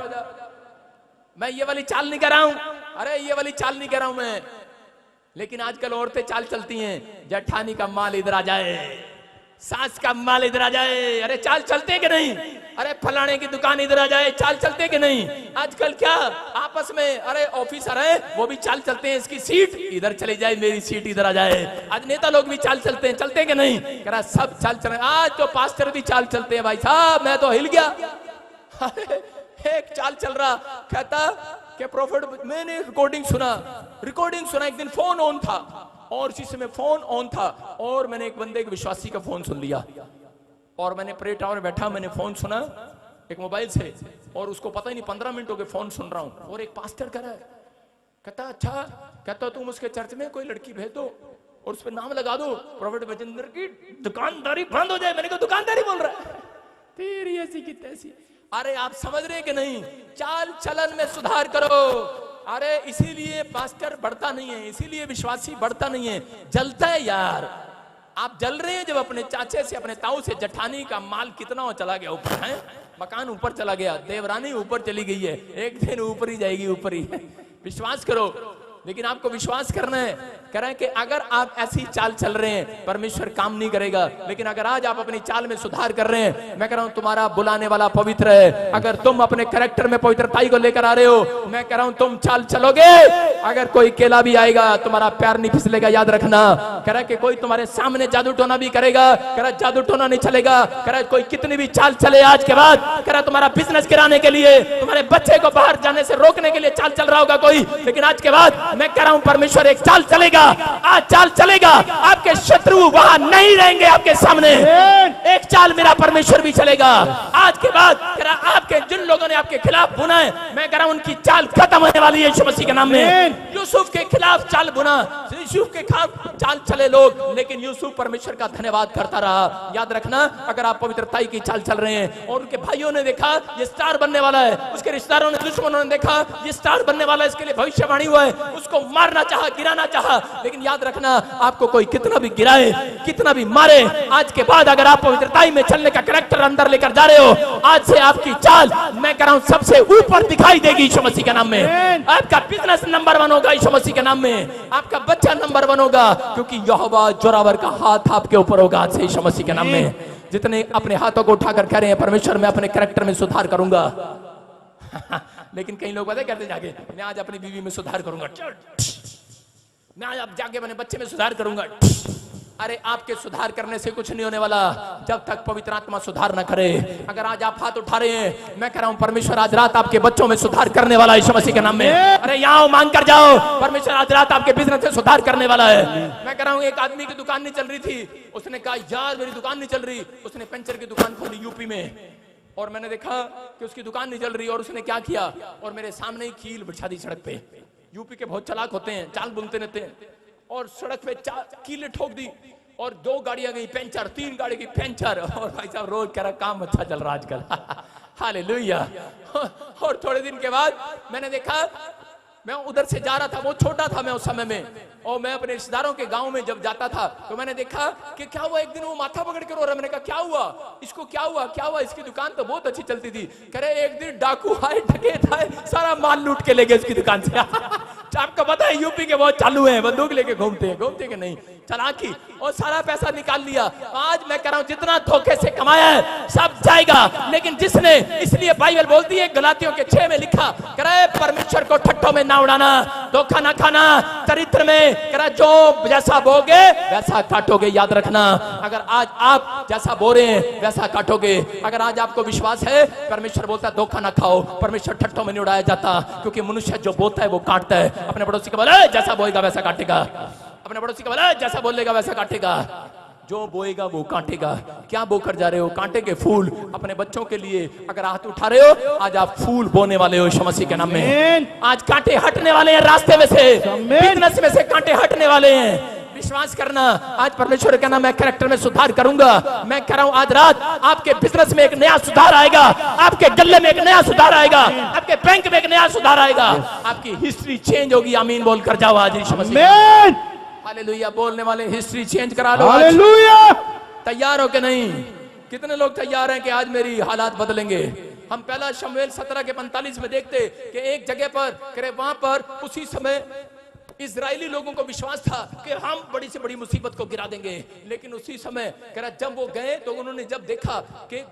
मैं ये वाली चाल नहीं कर रहा हूं, अरे ये वाली चाल नहीं कर रहा हूं मैं, लेकिन आजकल औरतें चाल चलती हैं, जेठानी का माल इधर आ जाए, सास का माल इधर आ जाए, अरे चाल चलते कि नहीं? अरे फलाने की दुकान इधर आ जाए, चाल चलते कि नहीं? आजकल क्या आपस में, अरे ऑफिसर है वो भी चाल चलते हैं, इसकी सीट इधर चली जाए, मेरी सीट इधर आ जाए। आज नेता लोग भी चाल चलते हैं, चलते कि नहीं? कह रहा सब चाल चल, आज तो पास्टर भी चाल चलते हैं भाई साहब, मैं तो हिल गया। एक चाल चल रहा, कहता कि प्रॉफिट, मैंने रिकॉर्डिंग सुना, एक दिन फोन ऑन था और उसी समय फोन ऑन था और मैंने एक बंदे, एक विश्वासी का फोन सुन लिया और मैंने प्रे टावर बैठा, मैंने फोन सुना एक मोबाइल से और उसको पता ही नहीं 15 मिनट हो गए फोन सुन रहा हूं और एक पास्टर कह रहा है, कहता अच्छा, कहता तुम उसके चर्च में कोई लड़की भेज दो और उस पर नाम लगा दो, प्रॉफिट बजिंदर की दुकानदारी बंद हो जाए। मैंने कहा दुकानदारी बोल रहा है, तेरी ऐसी की तैसी। अरे आप समझ रहे कि नहीं? चाल चलन में सुधार करो। अरे इसीलिए पास्टर बढ़ता नहीं है, इसीलिए विश्वासी बढ़ता नहीं है, जलता है यार। आप जल रहे हैं जब अपने चाचे से, अपने ताऊ से जेठानी का माल कितना हो चला गया ऊपर है, मकान ऊपर चला गया, देवरानी ऊपर चली गई है, एक दिन ऊपर ही जाएगी, ऊपर ही। विश्वास करो, लेकिन आपको विश्वास करना है। कह रहे हैं कि अगर आप ऐसी चाल चल रहे हैं परमेश्वर काम नहीं करेगा, लेकिन अगर आज आप अपनी चाल में सुधार कर रहे हैं, मैं कह रहा हूं तुम्हारा बुलाने वाला पवित्र है। अगर तुम अपने कैरेक्टर में पवित्रताई को लेकर आ रहे हो, मैं कह रहा हूं तुम चाल चलोगे। अगर कोई केला भी आएगा तुम्हारा पैर नहीं फिसलेगा, याद रखना। कह रहा है कि कोई तुम्हारे सामने जादू टोना भी करेगा, कह रहा जादू टोना नहीं चलेगा। कह रहा कोई कितनी भी चाल चले आज के बाद, कह रहा तुम्हारा बिजनेस गिराने के लिए, तुम्हारे बच्चे को बाहर जाने से रोकने के लिए चाल चल रहा होगा कोई, लेकिन आज के बाद मैं कह रहा हूं परमेश्वर एक चाल चलेगा, आज चाल चलेगा। आपके शत्रु वहां नहीं रहेंगे आपके सामने, एक चाल मेरा परमेश्वर भी चलेगा। आज के बाद आपके जिन लोगों ने आपके खिलाफ बुना है, मैं कह रहा हूं उनकी चाल खत्म होने वाली है यीशु मसीह के नाम में। यूसुफ के खिलाफ चाल बुना, यूसुफ के खिलाफ चाल चले लोग, लेकिन यूसुफ परमेश्वर का धन्यवाद करता रहा। याद रखना, अगर आप पवित्रताई की चाल चल रहे हैं और उनके भाइयों ने देखा ये स्टार बनने वाला है, उसके रिश्तेदारों ने, दुश्मनों ने देखा ये स्टार बनने वाला है, इसके लिए भविष्यवाणी हुआ है, उसको मारना चाहा, गिराना चाहा, लेकिन याद रखना आपको कोई कितना भी गिराए, कितना भी मारे, आज के बाद अगर आप पवित्रताई में चलने का कैरेक्टर अंदर लेकर जा रहे हो, आज से आपकी चाल मैं कह रहा हूं सबसे ऊपर दिखाई देगी यीशु मसीह के नाम में। आपका बिजनेस नंबर 1 होगा यीशु मसीह के नाम में, आपका बच्चा नंबर 1 होगा, क्योंकि यहोवा जोरावर का हाथ आपके ऊपर होगा आज से यीशु मसीह के नाम में। जितने अपने हाथों को उठाकर कह रहे हैं परमेश्वर मैं अपने कैरेक्टर में सुधार करूंगा लेकिन कई लोग पता है कहते जाके, मैं आज अपनी बीवी में सुधार करूंगा, मैं आज जाके अपने बच्चे में सुधार करूंगा। अरे आपके सुधार करने से कुछ नहीं होने वाला जब तक पवित्र आत्मा सुधार न करे। अगर आज आप हाथ उठा रहे हैं, मैं कह रहा हूं परमेश्वर आज रात आपके बच्चों में सुधार करने वाला है यीशु मसीह के नाम में। अरे यहाँ मांग कर जाओ, परमेश्वर आज रात आपके बिजनेस में सुधार करने वाला है। मैं कह रहा हूं एक आदमी की दुकान नहीं चल रही थी, उसने कहा यार मेरी दुकान नहीं चल रही, उसने पंचर की दुकान खोली यूपी में, और मैंने देखा कि उसकी दुकान नहीं चल रही, और उसने क्या किया, और मेरे सामने ही कील बिछा दी सड़क पे। यूपी के बहुत चालाक होते हैं, चाल बुनते रहते हैं, और सड़क पे कीले ठोक दी और 2 गाड़ियां गई पंचर, 3 गाड़ी की पंचर। और भाई साहब रोज कह रहा काम अच्छा चल रहा आजकल। हालेलुया। और थोड़े दिन के बाद मैंने देखा, मैं उधर से जा रहा था, वो छोटा था मैं उस समय में, और मैं अपने रिश्तेदारों के गांव में जब जाता था तो मैंने देखा कि क्या हुआ, एक दिन वो माथा पकड़ के रो रहा है। मैंने कहा क्या हुआ इसको, क्या हुआ क्या हुआ, इसकी दुकान तो बहुत अच्छी चलती थी। कह रहे एक दिन डाकू आए, डकैत आए, सारा माल लूट के ले गए इसकी दुकान से। आपको पता है यूपी के बहुत चालू हैं, बंदूक लेके घूमते कि नहीं, चालाकी, और सारा पैसा निकाल लिया। आज मैं कह रहा हूं जितना धोखे से कमाया है सब जाएगा, लेकिन जिसने, इसलिए बाइबल बोलती है गलातियों के 6 में लिखा, कह रहे परमेश्वर को ठट्ठों में ना उड़ाना, धोखा ना खाना, चरित्र में कह रहा जो जैसा बोगे वैसा काटोगे, याद रखना। अगर आज आप जैसा बो रहे हैं वैसा काटोगे। अगर आज आपको विश्वास है, परमेश्वर बोलता है धोखा ना खाओ, परमेश्वर ठट्ठों में नहीं उड़ाया जाता, क्योंकि मनुष्य जो बोता है वो काटता है। अपने पड़ोसी को बोले जैसा बोएगा वैसा काटेगा, अपने पड़ोसी को बोले जैसा बोलेगा वैसा काटेगा, जो बोएगा वो काटेगा। क्या बोकर जा रहे हो, कांटे के फूल अपने बच्चों के लिए अगर हाथ उठा रहे हो, आज आप फूल बोने वाले हो यीशु मसीह के नाम में। आज कांटे हटने वाले हैं रास्ते में से, बिजनेस में से कांटे हटने वाले हैं। विश्वास करना, आज परमेश्वर कहना मैं कैरेक्टर में सुधार करूंगा। मैं कह रहा हूं आज रात आपके बिजनेस में एक नया सुधार आएगा, आपके गले में एक नया सुधार आएगा, आपके बैंक में एक नया सुधार आएगा, आपकी हिस्ट्री चेंज होगी। आमीन बोल कर जाओ आज यीशु मसीह। हालेलुया। बोलने वाले हिस्ट्री चेंज करा लो। हालेलुया। तैयार हो के नहीं? कितने लोग तैयार हैं कि आज मेरी हालात बदलेंगे? हम पहला शमूएल 17 के 45 में देखते कि एक जगह पर करे, वहां पर उसी समय इजरायली लोगों को विश्वास था कि हम बड़ी से बड़ी मुसीबत को गिरा देंगे, लेकिन उसी समय कह रहा जब वो गए तो उन्होंने जब देखा कि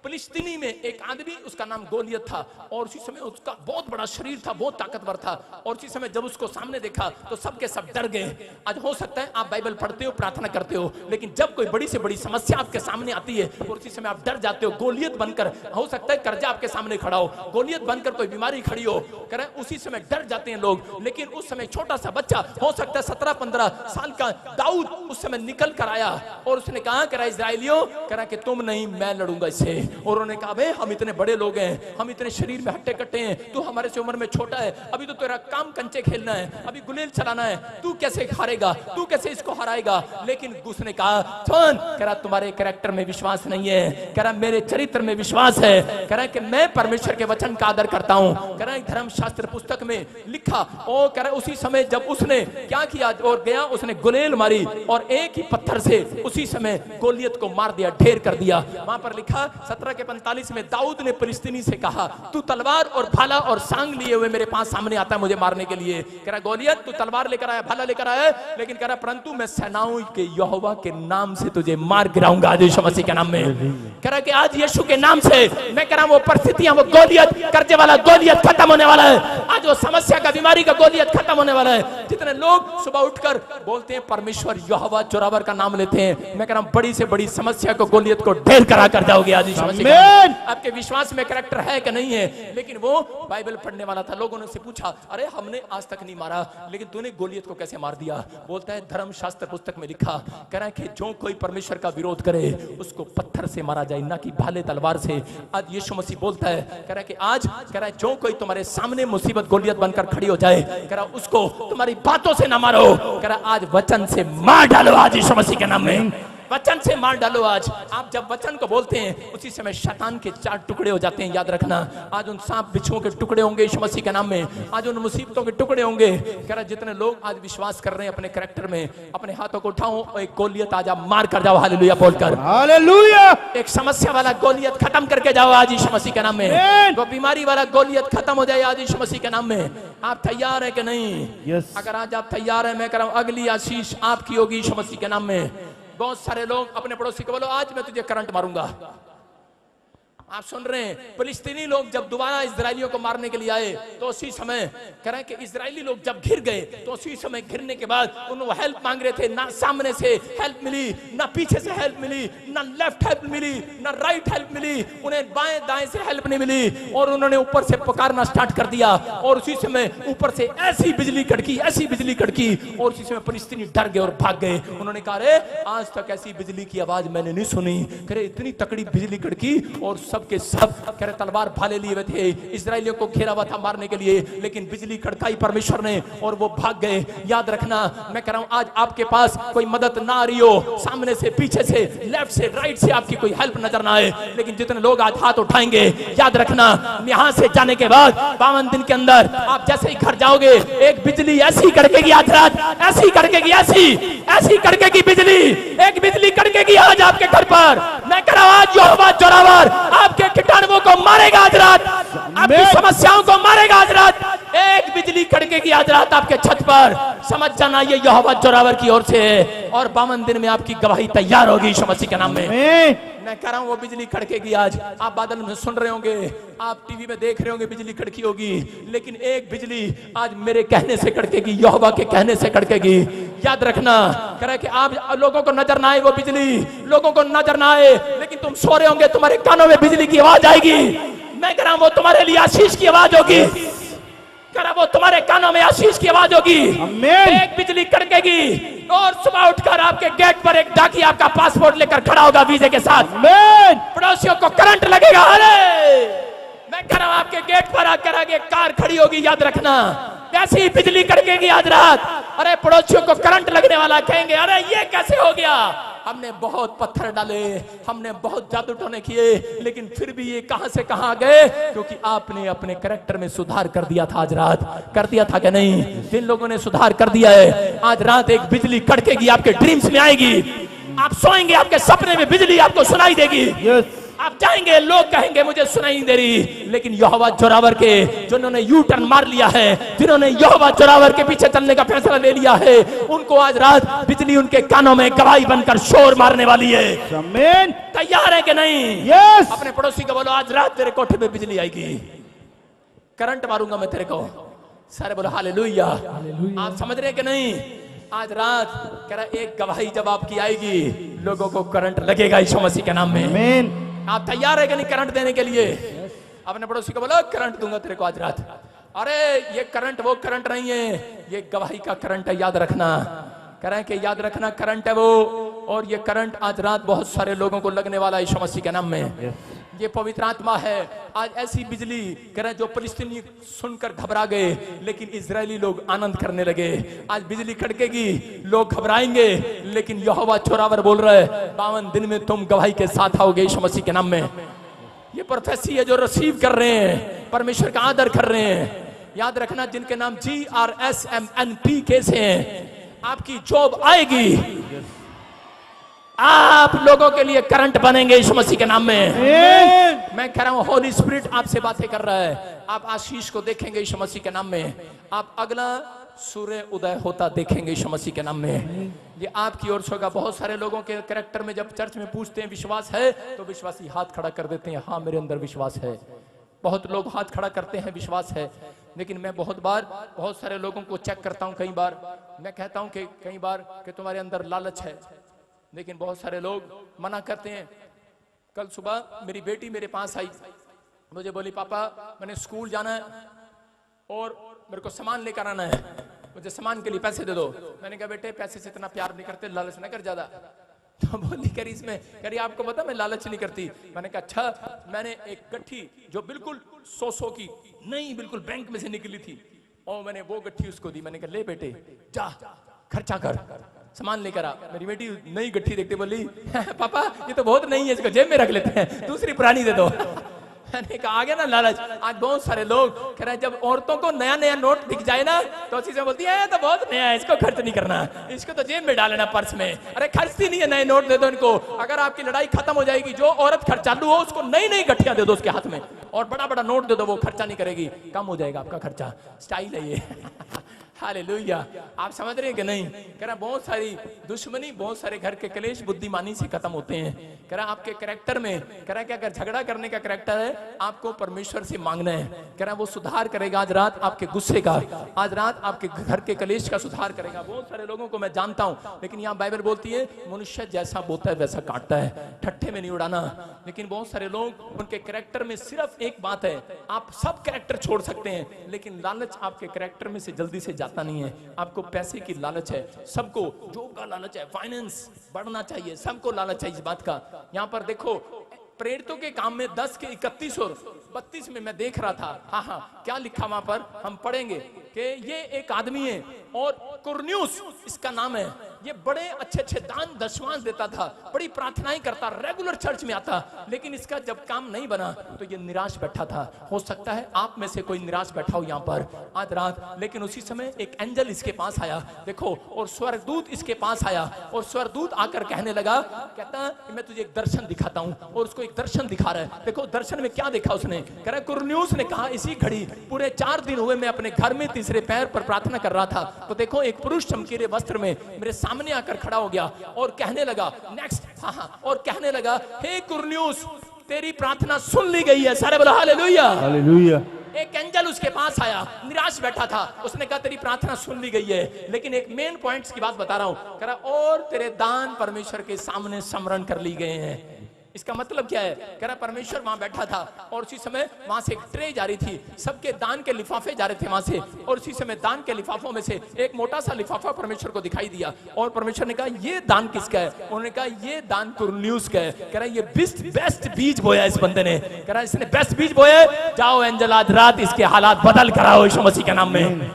फिलिस्तीनी में एक आदमी, उसका नाम गोलियत था, और उसी समय उसका बहुत बड़ा शरीर था, बहुत ताकतवर था, और उसी समय जब उसको सामने देखा तो सबके सब डर गए। आज हो सकता है आप बाइबल पढ़ते हो, प्रार्थना करते हो, लेकिन जब कोई बड़ी से बड़ी समस्या आपके सामने आती है और उसी समय आप डर जाते हो। गोलियत बनकर, हो सकता है कर्जा आपके सामने खड़ा हो, गोलियत बनकर कोई बीमारी खड़ी हो, करें उसी समय डर जाते हैं लोग। लेकिन उस समय छोटा सा बच्चा, हो सकता है 17-15 साल का दाऊद, उस समय निकल कर आया और उसने कहा करा इजराइलियों, करा कि तुम नहीं मैं लड़ूंगा इससे। और उन्होंने कहा भाई हम इतने बड़े लोग हैं, हम इतने शरीर में हट्टे कट्टे हैं, तू हमारे से उम्र में छोटा है, अभी तो तेरा काम कंचे खेलना है, अभी गुलेल चलाना है, तू कैसे हारेगा, तू कैसे इसको हराएगा। लेकिन उसने कहा सुन, कह रहा तुम्हारे कैरेक्टर में विश्वास नहीं है, कह रहा मेरे चरित्र में विश्वास है, कह रहा कि मैं परमेश्वर के वचन का आदर करता हूं। कह रहा धर्मशास्त्र पुस्तक में लिखा, और कह रहा उसी समय जब उसने क्या किया और गया, उसने गुलेल मारी और एक ही पत्थर से उसी समय गोलियत को मार दिया, ढेर कर दिया। वहां पर लिखा 17 के 45 में, दाऊद ने फिलिस्तीनी से कहा तू तलवार और भाला और सांग लिए हुए मेरे पास सामने आता है मुझे मारने के लिए। कह रहा गोलियत तू तलवार लेकर आया, भाला लेकर आया, लेकिन कह रहा परंतु मैं सेनाओं के यहोवा के नाम से तुझे मार गिराऊंगा आज यीशु मसीह के नाम में। कह रहा कि आज यीशु के नाम से मैं कह रहा हूं वो परिस्थितियां, वो गोलियत, कर्जे वाला गोलियत खत्म होने वाला है। आज वो समस्या का, बीमारी का गोलियत खत्म होने वाला है। जितने लोग सुबह उठकर बोलते हैं परमेश्वर यहोवा जोरावर का नाम लेते हैं, मैं कह रहा हूं बड़ी से बड़ी समस्या को, गोलियत को ढेर करा कर जाओगे आज यीशु मसीह। आपके विश्वास में कैरेक्टर है कि नहीं है? लेकिन वो बाइबल पढ़ने वाला था, लोगों ने उससे पूछा अरे हमने आज तक नहीं मारा, लेकिन तूने गोलियत को कैसे मार दिया? बोलता है धर्मशास्त्र पुस्तक में लिखा, कह रहा है कि जो कोई परमेश्वर का विरोध करे उसको पत्थर से मारा जाए, ना कि भाले तलवार से। आज यीशु मसीह बोलता है, कह रहा है कि आज कह रहा है जो कोई तुम्हारे सामने मुसीबत गोलियत बनकर खड़ी हो जाए, कह रहा उसको तुम्हारी बातों से ना मारो, कह रहा आज वचन से मार डालो आज यीशु मसीह के नाम में। वचन से मार डालो आज। आप जब वचन को बोलते हैं उसी समय शैतान के 4 टुकड़े हो जाते हैं, याद रखना। आज उन सांप बिच्छुओं के टुकड़े होंगे यीशु मसीह के नाम में, आज उन मुसीबतों के टुकड़े होंगे। कह रहा जितने लोग आज विश्वास कर रहे हैं अपने कैरेक्टर में, अपने हाथों को उठाओ और एक गोलियत आज आप मार कर जाओ, हालेलुया बोलकर। हालेलुया। एक समस्या वाला गोलियत खत्म करके जाओ आज यीशु मसीह के नाम में। वो बीमारी वाला गोलियत खत्म हो जाए आज यीशु मसीह के नाम में। आप तैयार है कि नहीं? अगर आज आप तैयार है, मैं कह रहा हूं अगली आशीष आपकी होगी यीशु मसीह के नाम में। बहुत सारे लोग अपने पड़ोसी को बोलो आज मैं तुझे करंट मारूंगा। आप सुन रहे हैं, फिलिस्तीनी लोग जब दोबारा इजरायलियों को मारने के लिए आए तो उसी समय कह रहे हैं कि इजरायली लोग जब घिर गए तो उसी समय घिरने के बाद उन्होंने हेल्प मांग रहे थे, ना सामने से हेल्प मिली, ना पीछे से हेल्प मिली, ना लेफ्ट हेल्प मिली, ना राइट हेल्प मिली, उन्हें बाएं दाएं से हेल्प नहीं मिली, और उन्होंने ऊपर से पुकारना स्टार्ट कर दिया। और उसी समय ऊपर से ऐसी बिजली कड़की, ऐसी बिजली कड़की, और उसी समय फिलिस्तीनी डर गए और भाग गए। उन्होंने कहा अरे आज तक ऐसी बिजली की आवाज मैंने नहीं सुनी। करे इतनी तकड़ी बिजली कड़की और सब सब के सब कह रहे तलवार भाले लिए हुए थे, इजराइलियों को घेरा हुआ था मारने के लिए, लेकिन बिजली कड़काई परमेश्वर ने और वो भाग गए। याद रखना, मैं कह रहा हूं आज आपके पास कोई मदद ना आ रही हो, सामने से, पीछे से, लेफ्ट से, राइट से आपकी कोई हेल्प नजर ना आए, लेकिन जितने लोग आज हाथ उठाएंगे, याद रखना यहां से जाने के बाद 52 दिन के अंदर आप जैसे ही घर जाओगे, एक बिजली ऐसी कड़केगी आज रात, ऐसी कड़केगी, ऐसी कड़केगी बिजली, एक बिजली कड़केगी आज आपके घर पर। मैं कह रहा हूं आज यहोवा जोरावर आपके कीटाणुओं को मारेगा आज रात, आपकी समस्याओं को मारेगा आज रात, एक बिजली कड़केगी आज रात आपके छत पर। समझ जाना ये यहोवा जोरावर की ओर से है, और 52 दिन में आपकी गवाही तैयार होगी यीशु मसीह के नाम में। मैं कह रहा हूं वो बिजली कड़केगी आज। आप बादल में सुन रहे होंगे, आप टीवी में देख रहे होंगे बिजली कड़की होगी, लेकिन एक बिजली आज मेरे कहने से कड़केगी, यहोवा के कहने से कड़केगी। याद रखना, कह रहा है कि आप लोगों को नजर ना आए वो बिजली, लोगों को नजर ना आए, लेकिन तुम सो रहे होंगे, तुम्हारे कानों में बिजली की आवाज आएगी। मैं कह रहा हूं वो तुम्हारे लिए आशीष की आवाज होगी, कह रहा वो तुम्हारे कानों में आशीष की आवाज होगी। एक बिजली कड़केगी और सुबह उठकर आपके गेट पर एक डाकी आपका पासपोर्ट लेकर खड़ा होगा वीजे के साथ। पड़ोसियों को करंट लगेगा। अरे मैं कह रहा हूं आपके गेट पर आकर आगे कार खड़ी होगी। याद रखना, ऐसी बिजली कड़केगी आज रात। अरे पड़ोसियों को करंट लगने वाला, कहेंगे अरे ये कैसे हो गया, हमने बहुत पत्थर डाले, हमने बहुत जादू टोने किए, लेकिन फिर भी ये कहां से कहां आ गए, क्योंकि आपने अपने कैरेक्टर में सुधार कर दिया था। आज रात कर दिया था कि नहीं? जिन लोगों ने सुधार कर दिया है, आज रात एक बिजली कड़केगी, आपके ड्रीम्स में आएगी। आप सोएंगे, आपके सपने में बिजली आपको सुनाई देगी। आप जाएंगे, लोग कहेंगे मुझे सुनाई नहीं दे रही, लेकिन यहोवा जोरावर के जिन्होंने यू टर्न मार लिया है, जिन्होंने यहोवा जोरावर के पीछे चलने का फैसला ले लिया है, उनको आज रात बिजली उनके कानों में गवाही बनकर शोर मारने वाली है। आमीन। तैयार है कि नहीं? यस। अपने पड़ोसी को बोलो आज रात तेरे कोठे में बिजली आएगी, करंट मारूंगा मैं तेरे को। सारे बोलो हालेलुया। आप समझ रहे कि नहीं? आज रात कह रहा एक गवाही जब आपकी आएगी, लोगों को करंट लगेगा यीशु मसीह के नाम में। आमीन। आप तैयार है कि नहीं करंट देने के लिए? अपने पड़ोसी को बोलो करंट दूंगा तेरे को आज रात। अरे ये करंट वो करंट नहीं है, ये गवाही का करंट है। याद रखना, कह रहे हैं कि याद रखना करंट है वो, और ये करंट आज रात बहुत सारे लोगों को लगने वाला है यीशु मसीह के नाम में। ये पवित्र आत्मा है। आज ऐसी बिजली कह रहे जो फिलिस्तीनी सुनकर घबरा गए, लेकिन इजरायली लोग आनंद करने लगे। आज बिजली कड़केगी, लोग घबराएंगे, लेकिन यहोवा जोरावर बोल रहा है 52 दिन में तुम गवाही के साथ आओगे यीशु मसीह के नाम में। ये प्रोफेसी है जो रिसीव कर रहे हैं, परमेश्वर का आदर कर रहे हैं। याद रखना, जिनके नाम GRSMNP से हैं, आपकी जॉब आएगी। आप लोगों के लिए करंट बनेंगे यीशु मसीह के नाम में। मैं कह रहा हूं होली स्पिरिट आपसे बातें कर रहा है। आप आशीष को देखेंगे यीशु मसीह के नाम में। आप अगला सूर्य उदय होता देखेंगे यीशु मसीह के नाम में। ये आपकी ओर से होगा। बहुत सारे लोगों के कैरेक्टर में जब चर्च में पूछते हैं विश्वास है, तो विश्वासी हाथ खड़ा कर देते हैं, हाँ मेरे अंदर विश्वास है। बहुत लोग हाथ खड़ा करते हैं विश्वास है, लेकिन मैं बहुत बार बहुत सारे लोगों को चेक करता हूं। कई बार मैं कहता हूं कि कई बार कि तुम्हारे अंदर लालच है, लेकिन बहुत सारे लोग मना करते हैं। कल सुबह मेरी बेटी मेरे पास आई, मुझे बोली पापा मैंने स्कूल जाना है और मेरे को सामान लेकर आना है, मुझे सामान के लिए पैसे दे दो। मैंने कहा बेटे पैसे से इतना प्यार नहीं करते, लालच ना कर ज्यादा। तो बोली करी इसमें, करी आपको पता मैं लालच नहीं करती। मैंने कहा अच्छा। मैंने एक गट्ठी जो बिल्कुल 100 की नहीं, बिल्कुल बैंक में से निकली थी, और मैंने वो गट्ठी उसको दी। मैंने कहा ले बेटे जा खर्चा कर, सामान लेकर आ। मेरी बेटी नई गट्ठी देखते बोली पापा ये तो बहुत नई है, इसको जेब में रख लेते हैं, दूसरी पुरानी दे दो। मैंने कहा आ गया ना लालच। आज बहुत सारे लोग कह रहे हैं जब औरतों को नया नया नोट दिख जाए ना, तो चीजें बोलती है तो बहुत नया है, इसको खर्च नहीं करना, इसको तो जेब में डालना पर्स में। अरे खर्चती नहीं है, नए नोट दे दो इनको। अगर आपकी लड़ाई खत्म हो जाएगी, जो औरत खर्चालू हो उसको नई नई गठियां दे दो उसके हाथ में, और बड़ा बड़ा नोट दे दो, वो खर्चा नहीं करेगी, कम हो जाएगा आपका खर्चा। स्टाइल है ये। हालेलुया। आप समझ रहे हैं कि नहीं? कह रहा बहुत सारी दुश्मनी, बहुत सारे घर के कलेश बुद्धिमानी से खत्म होते हैं। कह रहा आपके कैरेक्टर में, कह रहा कि अगर झगड़ा करने का कैरेक्टर है, आपको परमेश्वर से मांगना है। कह रहा वो सुधार करेगा आज रात आपके गुस्से का, आज रात आपके घर के कलेश का सुधार करेगा। बहुत सारे लोगों को मैं जानता हूं, लेकिन यहाँ बाइबल बोलती है मनुष्य जैसा बोता है वैसा काटता है, ठट्ठे में नहीं उड़ाना। लेकिन बहुत सारे लोग उनके कैरेक्टर में सिर्फ एक बात है, आप सब कैरेक्टर छोड़ सकते हैं, लेकिन लालच आपके कैरेक्टर में से जल्दी से नहीं है। आपको पैसे की लालच है, सबको जॉब का लालच है, फाइनेंस बढ़ना चाहिए, सबको लालच है इस बात का। यहां पर देखो प्रेरितों के काम में 10 के 31 और 32 में मैं देख रहा था, हाँ क्या लिखा वहां पर, हम पढ़ेंगे कि ये एक आदमी है और कुरन्यूस इसका नाम है। ये बड़े अच्छे अच्छे दान दशमांश देता था, बड़ी प्रार्थनाएं करता, रेगुलर चर्च में आता, लेकिन इसका जब काम नहीं बना तो ये निराश बैठा था। हो सकता है आप में से कोई निराश बैठा हो यहाँ पर आज रात। लेकिन उसी समय एक एंजल इसके पास आया, देखो, और स्वर्गदूत इसके पास आया और स्वर्गदूत आकर कहने लगा, कहता कि मैं तुझे एक दर्शन दिखाता हूँ। और उसको एक दर्शन दिखा रहा है। देखो दर्शन में क्या देखा उसने, कह रहा है कुरन्यूस ने कहा इसी घड़ी पूरे 4 दिन हुए मैं अपने घर में तीसरे पैर पर प्रार्थना कर रहा था, तो देखो एक पुरुष चमकीले वस्त्र में मेरे सामने आकर खड़ा हो गया और कहने लगा नेक्स्ट, और कहने लगा, हे कुरन्यूस तेरी प्रार्थना सुन ली गई है। सारे बोलो हालेलुया हालेलुया। एक एंजल उसके पास आया, निराश बैठा था, उसने कहा तेरी प्रार्थना सुन ली गई है, लेकिन एक मेन पॉइंट्स की बात बता रहा हूं, कह रहा और तेरे दान परमेश्वर के सामने स्मरण कर ली गए हैं। इसका मतलब क्या है, कह रहा परमेश्वर वहां बैठा था और उसी समय वहां से एक ट्रे जा रही थी, सबके दान के लिफाफे जा रहे थे वहां से, और उसी समय दान के लिफाफों में से एक मोटा सा लिफाफा परमेश्वर को दिखाई दिया और परमेश्वर ने कहा ये दान किसका है, उन्होंने कहा ये दान कुरन्यूस का है। कह रहा ये बेस्ट बीज बोया इस बंदे ने, कह रहा इसने बेस्ट बीज बोया, जाओ एंजल आज रात इसके हालात बदल कराओ यीशु मसीह के नाम में।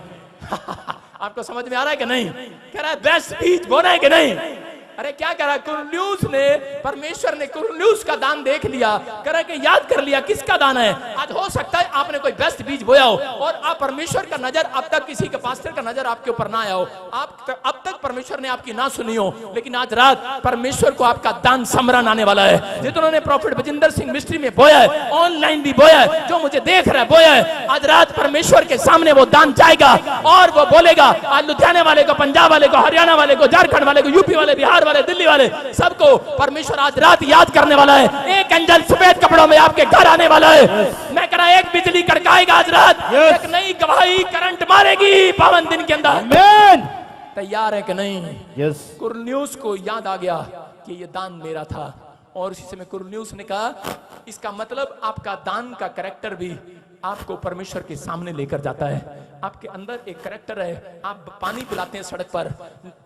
आपको समझ में आ रहा है कि नहीं, कह रहा है बेस्ट बीज बोना है कि नहीं। अरे क्या कह रहा है, कुरन्यूस ने, परमेश्वर ने कुरन्यूस का दान देख लिया, कह रहा है कि याद कर लिया किसका दान है। आज हो सकता है आपने कोई बेस्ट बीज बोया हो और आप परमेश्वर का नजर अब तक किसी के पास्टर का नजर आपके ऊपर ना आया हो, आप अब तक परमेश्वर ने आपकी ना सुनी हो, लेकिन आज रात परमेश्वर को आपका दान समरण आने वाला है। जिन्होंने प्रॉफिट बजिंदर सिंह मिस्ट्री में बोया है, ऑनलाइन भी बोया है, जो मुझे देख रहा है बोया है, आज रात परमेश्वर के सामने वो दान जाएगा और वो बोलेगा, आज लुधियाने वाले को, पंजाब वाले को, हरियाणा वाले को, झारखंड वाले को, यूपी वाले, बिहार वाले, दिल्ली वाले, सबको परमेश्वर आज रात याद करने वाला है। एक एंजल सफेद कपड़ों में आपके घर आने वाला है। मैं कह रहा एक बिजली कड़काएगा आज रात, एक नई गवाही करंट मारेगी पावन दिन के अंदर। आमीन। तैयार है कि नहीं? यस। कुरन्यूस को याद आ गया कि ये दान मेरा था और इसी समय कुरन्यूस ने कहा इसका मतलब आपका दान का कैरेक्टर भी आपको परमेश्वर के सामने लेकर जाता है। आपके अंदर एक कैरेक्टर है, आप पानी पिलाते हैं सड़क पर,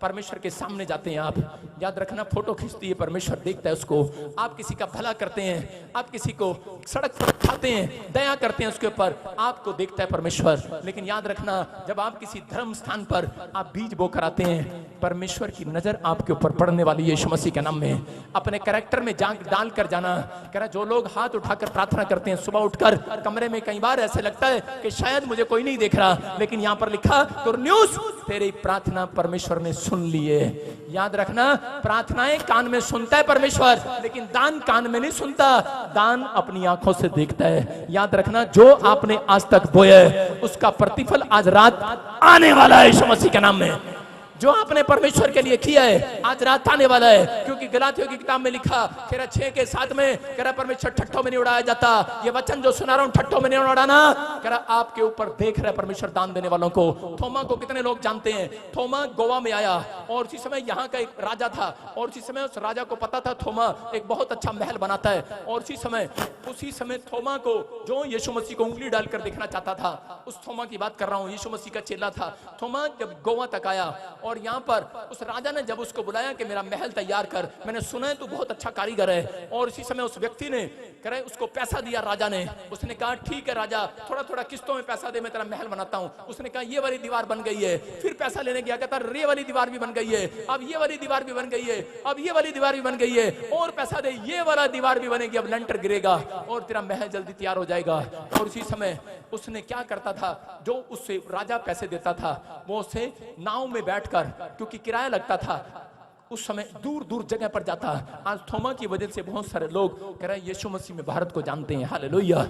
परमेश्वर के सामने जाते हैं आप, याद रखना, फोटो खींचती है परमेश्वर देखता है उसको। आप किसी का भला करते हैं, आप किसी को सड़क पर खाते हैं, दया करते हैं उसके ऊपर, आपको देखता है परमेश्वर। लेकिन याद रखना जब आप किसी धर्म स्थान पर आप बीज बो कर आते हैं, परमेश्वर की नजर आपके ऊपर पड़ने वाली है यीशु मसीह के नाम में। अपने कैरेक्टर में जान डाल कर जाना। कह रहा जो लोग हाथ उठाकर प्रार्थना करते हैं सुबह उठकर कमरे में, कई बार ऐसे लगता है कि शायद मुझे कोई नहीं देख रहा, लेकिन यहां पर लिखा कुरन्यूस तेरी प्रार्थना परमेश्वर ने सुन ली है। याद रखना प्रार्थनाएं कान में सुनता है परमेश्वर, लेकिन दान कान में नहीं सुनता, दान अपनी आंखों से देखता है। याद रखना जो आपने आज तक बोया है उसका प्रतिफल आज रात आने वाला है यीशु मसीह के नाम में। जो आपने परमेश्वर के लिए किया है आज रात आने वाला है, क्योंकि गलातियों की किताब में लिखा 6:7 में कह रहा परमेश्वर ठट्ठों में नहीं उड़ाया जाता। ये वचन जो सुना रहा हूं ठट्ठों में नहीं उड़ाना, कह रहा आपके ऊपर देख रहा है परमेश्वर दान देने वालों को। थोमा को कितने लोग जानते हैं? थोमा गोवा में आया और उसी समय यहाँ का एक राजा था और उसी समय उस राजा को पता था थोमा एक बहुत अच्छा महल बनाता है, और उसी समय थोमा को जो यीशु मसीह को उंगली डालकर देखना चाहता था, उस थोमा की बात कर रहा हूँ, यीशु मसीह का चेला था। थोमा जब गोवा तक आया और यहाँ पर उस राजा ने जब उसको बुलाया कि मेरा महल तैयार कर, मैंने सुना है तू बहुत अच्छा कारीगर है, और इसी समय उस व्यक्ति ने करे उसको पैसा दिया राजा ने। उसने कहा ठीक है राजा, थोड़ा थोड़ा किस्तों में पैसा दे, मैं तेरा महल बनाता हूँ। उसने कहा ये वाली दीवार बन गई है, फिर पैसा लेने गया, कहता ये वाली दीवार भी बन गई है, अब ये वाली दीवार भी बन गई है, अब ये वाली दीवार भी बन गई है, और पैसा दे, ये वाला दीवार भी बनेगी, अब लेंटर गिरेगा और तेरा महल जल्दी तैयार हो जाएगा। और उसी समय उसने क्या करता था, जो उससे राजा पैसे देता था वो उसे नाव में बैठकर, क्योंकि किराया लगता था, उस समय दूर दूर जगह पर जाता। आज थोमा की वजह से बहुत सारे लोग कह रहे हैं यीशु मसीह में भारत को जानते हैं। हालेलुया।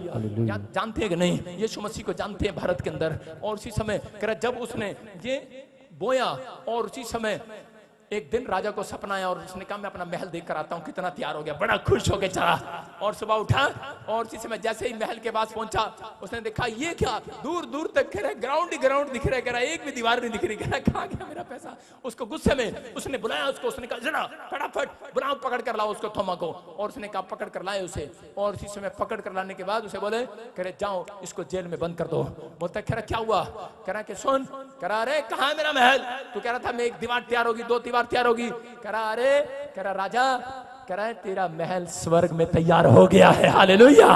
जानते हैं कि नहीं? यीशु मसीह को जानते हैं भारत के अंदर। और उसी समय कह रहा जब उसने ये बोया और उसी समय एक दिन राजा को सपना आया और उसने कहा मैं अपना महल देख कर आता हूँ कितना तैयार हो गया। बड़ा खुश हो गया चला और सुबह उठा और इसी समय जैसे ही महल के पास पहुंचा उसने देखा ये क्या, दूर दूर तक कह रहा ग्राउंड ही ग्राउंड दिख रहा है, कह रहा एक भी दीवार नहीं दिख रही, कह रहा कहाँ गया मेरा पैसा। उसको गुस्से में उसने बुलाया उसको, उसने कहा जरा फटाफट बुलाओ, पकड़ कर लाओ उसको थोमा को। और उसने कहा पकड़ कर लाए उसे, और इसी समय पकड़ कर लाने के बाद उसे बोले कह रहे जाओ इसको जेल में बंद कर दो। बोलता कह रहा क्या हुआ? कह रहा कि सुन, कह रहा अरे कहाँ है मेरा महल? तू कह रहा था मैं एक दीवार तैयार होगी, 2 दीवार तैयार होगी। कह रहा अरे, कह रहा राजा, कह रहा है तेरा महल स्वर्ग में तैयार हो गया है। हालेलुया।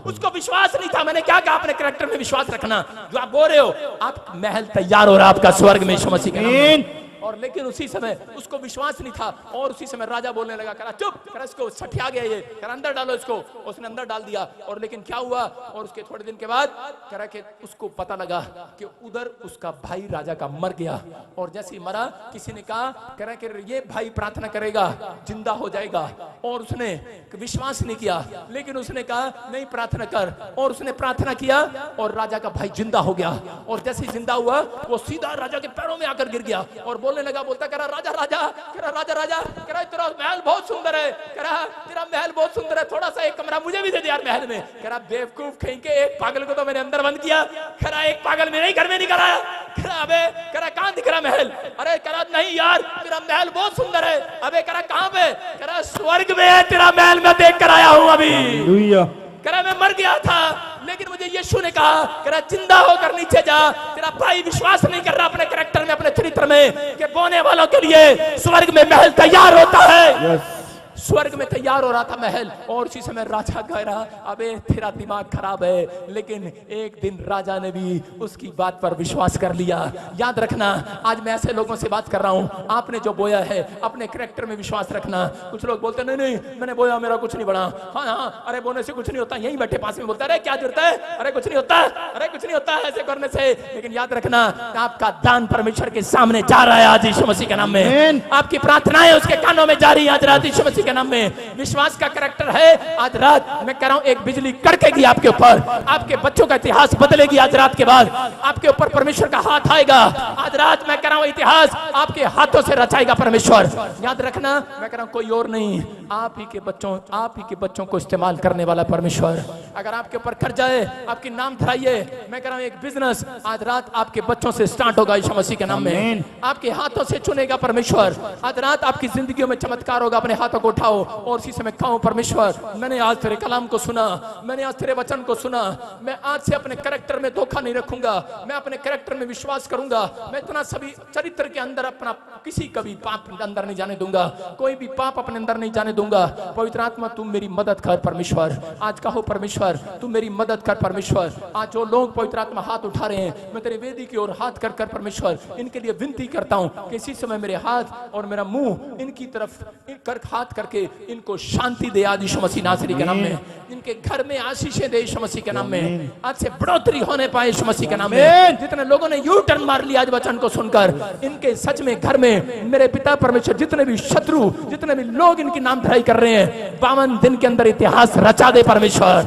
उसको विश्वास नहीं था। मैंने क्या कहा, अपने कैरेक्टर में विश्वास रखना। जो आप बोल रहे हो, आप महल तैयार हो रहा आपका स्वर्ग में यीशु मसीह के नाम में। और लेकिन उसी समय उसको विश्वास नहीं था और उसी समय राजा बोलने लगा, करा चुप, करा इसको सठिया गया ये, करा अंदर डालो इसको। उसने अंदर डाल दिया। और लेकिन क्या हुआ, और उसके थोड़े दिन के बाद करा कि उसको पता लगा कि उधर उसका भाई राजा का मर गया। और जैसे ही मरा, किसी ने कहा करा कि ये भाई प्रार्थना करेगा जिंदा हो जाएगा। और उसने विश्वास नहीं किया, लेकिन उसने कहा नहीं प्रार्थना कर। और उसने प्रार्थना किया और राजा का भाई जिंदा हो गया। और जैसे ही जिंदा हुआ, वो सीधा राजा के पैरों में आकर गिर गया और बोलने लगा, बोलता करा राजा राजा, करा राजा राजा, करा तेरा महल बहुत सुंदर है, करा तेरा महल बहुत सुंदर है, थोड़ा सा एक कमरा मुझे भी दे दे यार महल में। करा बेवकूफ कहीं के, एक पागल को तो मैंने अंदर बंद किया, करा एक पागल में नहीं घर में नहीं कराया। करा अबे, करा कहां दिख रहा महल? अरे करा नहीं यार, तेरा महल बहुत सुंदर है। अबे करा कहां पे? करा स्वर्ग में है तेरा महल, मैं देख कर आया हूं अभी। करा मैं मर गया था, लेकिन मुझे यीशु ने कहा करा जिंदा होकर नीचे जा। तेरा भाई विश्वास नहीं कर रहा अपने कैरेक्टर में, अपने चरित्र में, कि बोने वालों के लिए स्वर्ग में महल तैयार होता है। स्वर्ग में तैयार हो रहा था महल। और उसी समय राजा कह रहा, अबे तेरा दिमाग खराब है। लेकिन एक दिन राजा ने भी उसकी बात पर विश्वास कर लिया। याद रखना, आज मैं ऐसे लोगों से बात कर रहा हूं, आपने जो बोया है अपने कैरेक्टर में विश्वास रखना। कुछ लोग बोलते नहीं नहीं मैंने बोया, मेरा कुछ नहीं बना। हाँ हाँ, अरे बोने से कुछ नहीं होता। यहीं बैठे पास में बोलता है क्या जरूरत है, अरे कुछ नहीं होता, अरे कुछ नहीं होता ऐसे करने से। लेकिन याद रखना, आपका दान परमेश्वर के सामने जा रहा है आज यीशु मसीह के नाम में। आपकी प्रार्थनाएं उसके कानों में जा रही है आज रात यीशु मसीह के नाम में। विश्वास का कैरेक्टर है। आज रात मैं कह रहा हूं, एक बिजली कड़केगी आपके ऊपर। आपके बच्चों का इतिहास बदलेगी आज रात के बाद। आपके ऊपर परमेश्वर का हाथ आएगा। आज रात मैं कह रहा हूं, इतिहास आपके हाथों से रचाएगा परमेश्वर। याद रखना, मैं कह रहा हूं कोई और नहीं, आप ही के बच्चों को इस्तेमाल करने वाला परमेश्वर। अगर आपके ऊपर कर्जा है, आपकी नाम धराइए। मैं कह रहा हूं, एक बिजनेस आज रात आपके बच्चों से स्टार्ट होगा यीशु मसीह के नाम में। आपके हाथों से चुनेगा परमेश्वर। आज रात आपकी जिंदगी में चमत्कार होगा। अपने हाथों को उठाओ और उसी समय कहो, परमेश्वर मैंने आज तेरे कलाम को सुना, मैंने आज तेरे वचन को सुना। मैं आज से अपने कैरेक्टर में धोखा नहीं रखूंगा। मैं अपने कैरेक्टर में विश्वास करूंगा। मैं इतना सभी चरित्र के अंदर अपना किसी का भी पाप अंदर नहीं जाने दूंगा। कोई भी पाप अपने अंदर नहीं जाने दूंगा। पवित्र आत्मा तुम मेरी मदद कर परमेश्वर। आज कहो, परमेश्वर तुम मेरी मदद कर परमेश्वर। आज जो लोग पवित्र आत्मा हाथ उठा रहे हैं, मैं तेरे वेदी की ओर हाथ कर कर परमेश्वर इनके लिए विनती करता हूं कि इसी समय मेरे हाथ और मेरा मुंह इनकी तरफ कर हाथ करके इनको शांति दे आज यीशु मसीह नासरी के नाम में। इनके घर में आशीषें दे यीशु मसीह के नाम में। आज से बढ़ोतरी होने पाए यीशु मसीह के नाम में। जितने लोगों ने यू टर्न मार लिया आज वचन को सुनकर, इनके सच में घर में मेरे पिता परमेश्वर, जितने भी शत्रु, जितने भी लोग इनकी नाम धराई कर रहे हैं, 52 दिन के अंदर इतिहास रचा दे परमेश्वर।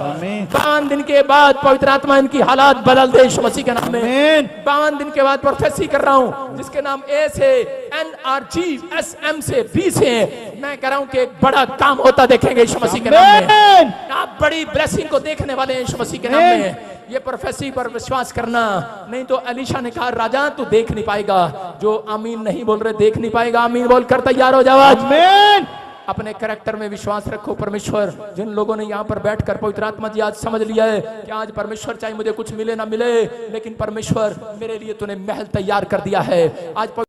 52 दिन के बाद पवित्र आत्मा इनकी हालात बदल दे यीशु मसीह के नाम में। 52 दिन के बाद प्रोफेसी कर रहा हूं, जिसके नाम ए से NRGSM से B से, मैं कह रहा हूं कि एक बड़ा काम होता देखेंगे यीशु मसीह के नाम में। आप बड़ी ब्लेसिंग को देखने वाले हैं यीशु मसीह के नाम में। ये प्रोफेसी पर विश्वास करना। नहीं तो एलिशा ने कहा, राजा तू देख नहीं पाएगा। जो आमीन नहीं बोल रहे देख नहीं पाएगा, आमीन बोलकर तैयार हो जाओ। आमीन। अपने कैरेक्टर में विश्वास रखो परमेश्वर। जिन लोगों ने यहाँ पर बैठकर पवित्र आत्मा जी आज समझ लिया है कि आज परमेश्वर चाहे मुझे कुछ मिले ना मिले, लेकिन परमेश्वर मेरे लिए तूने महल तैयार कर दिया है। आज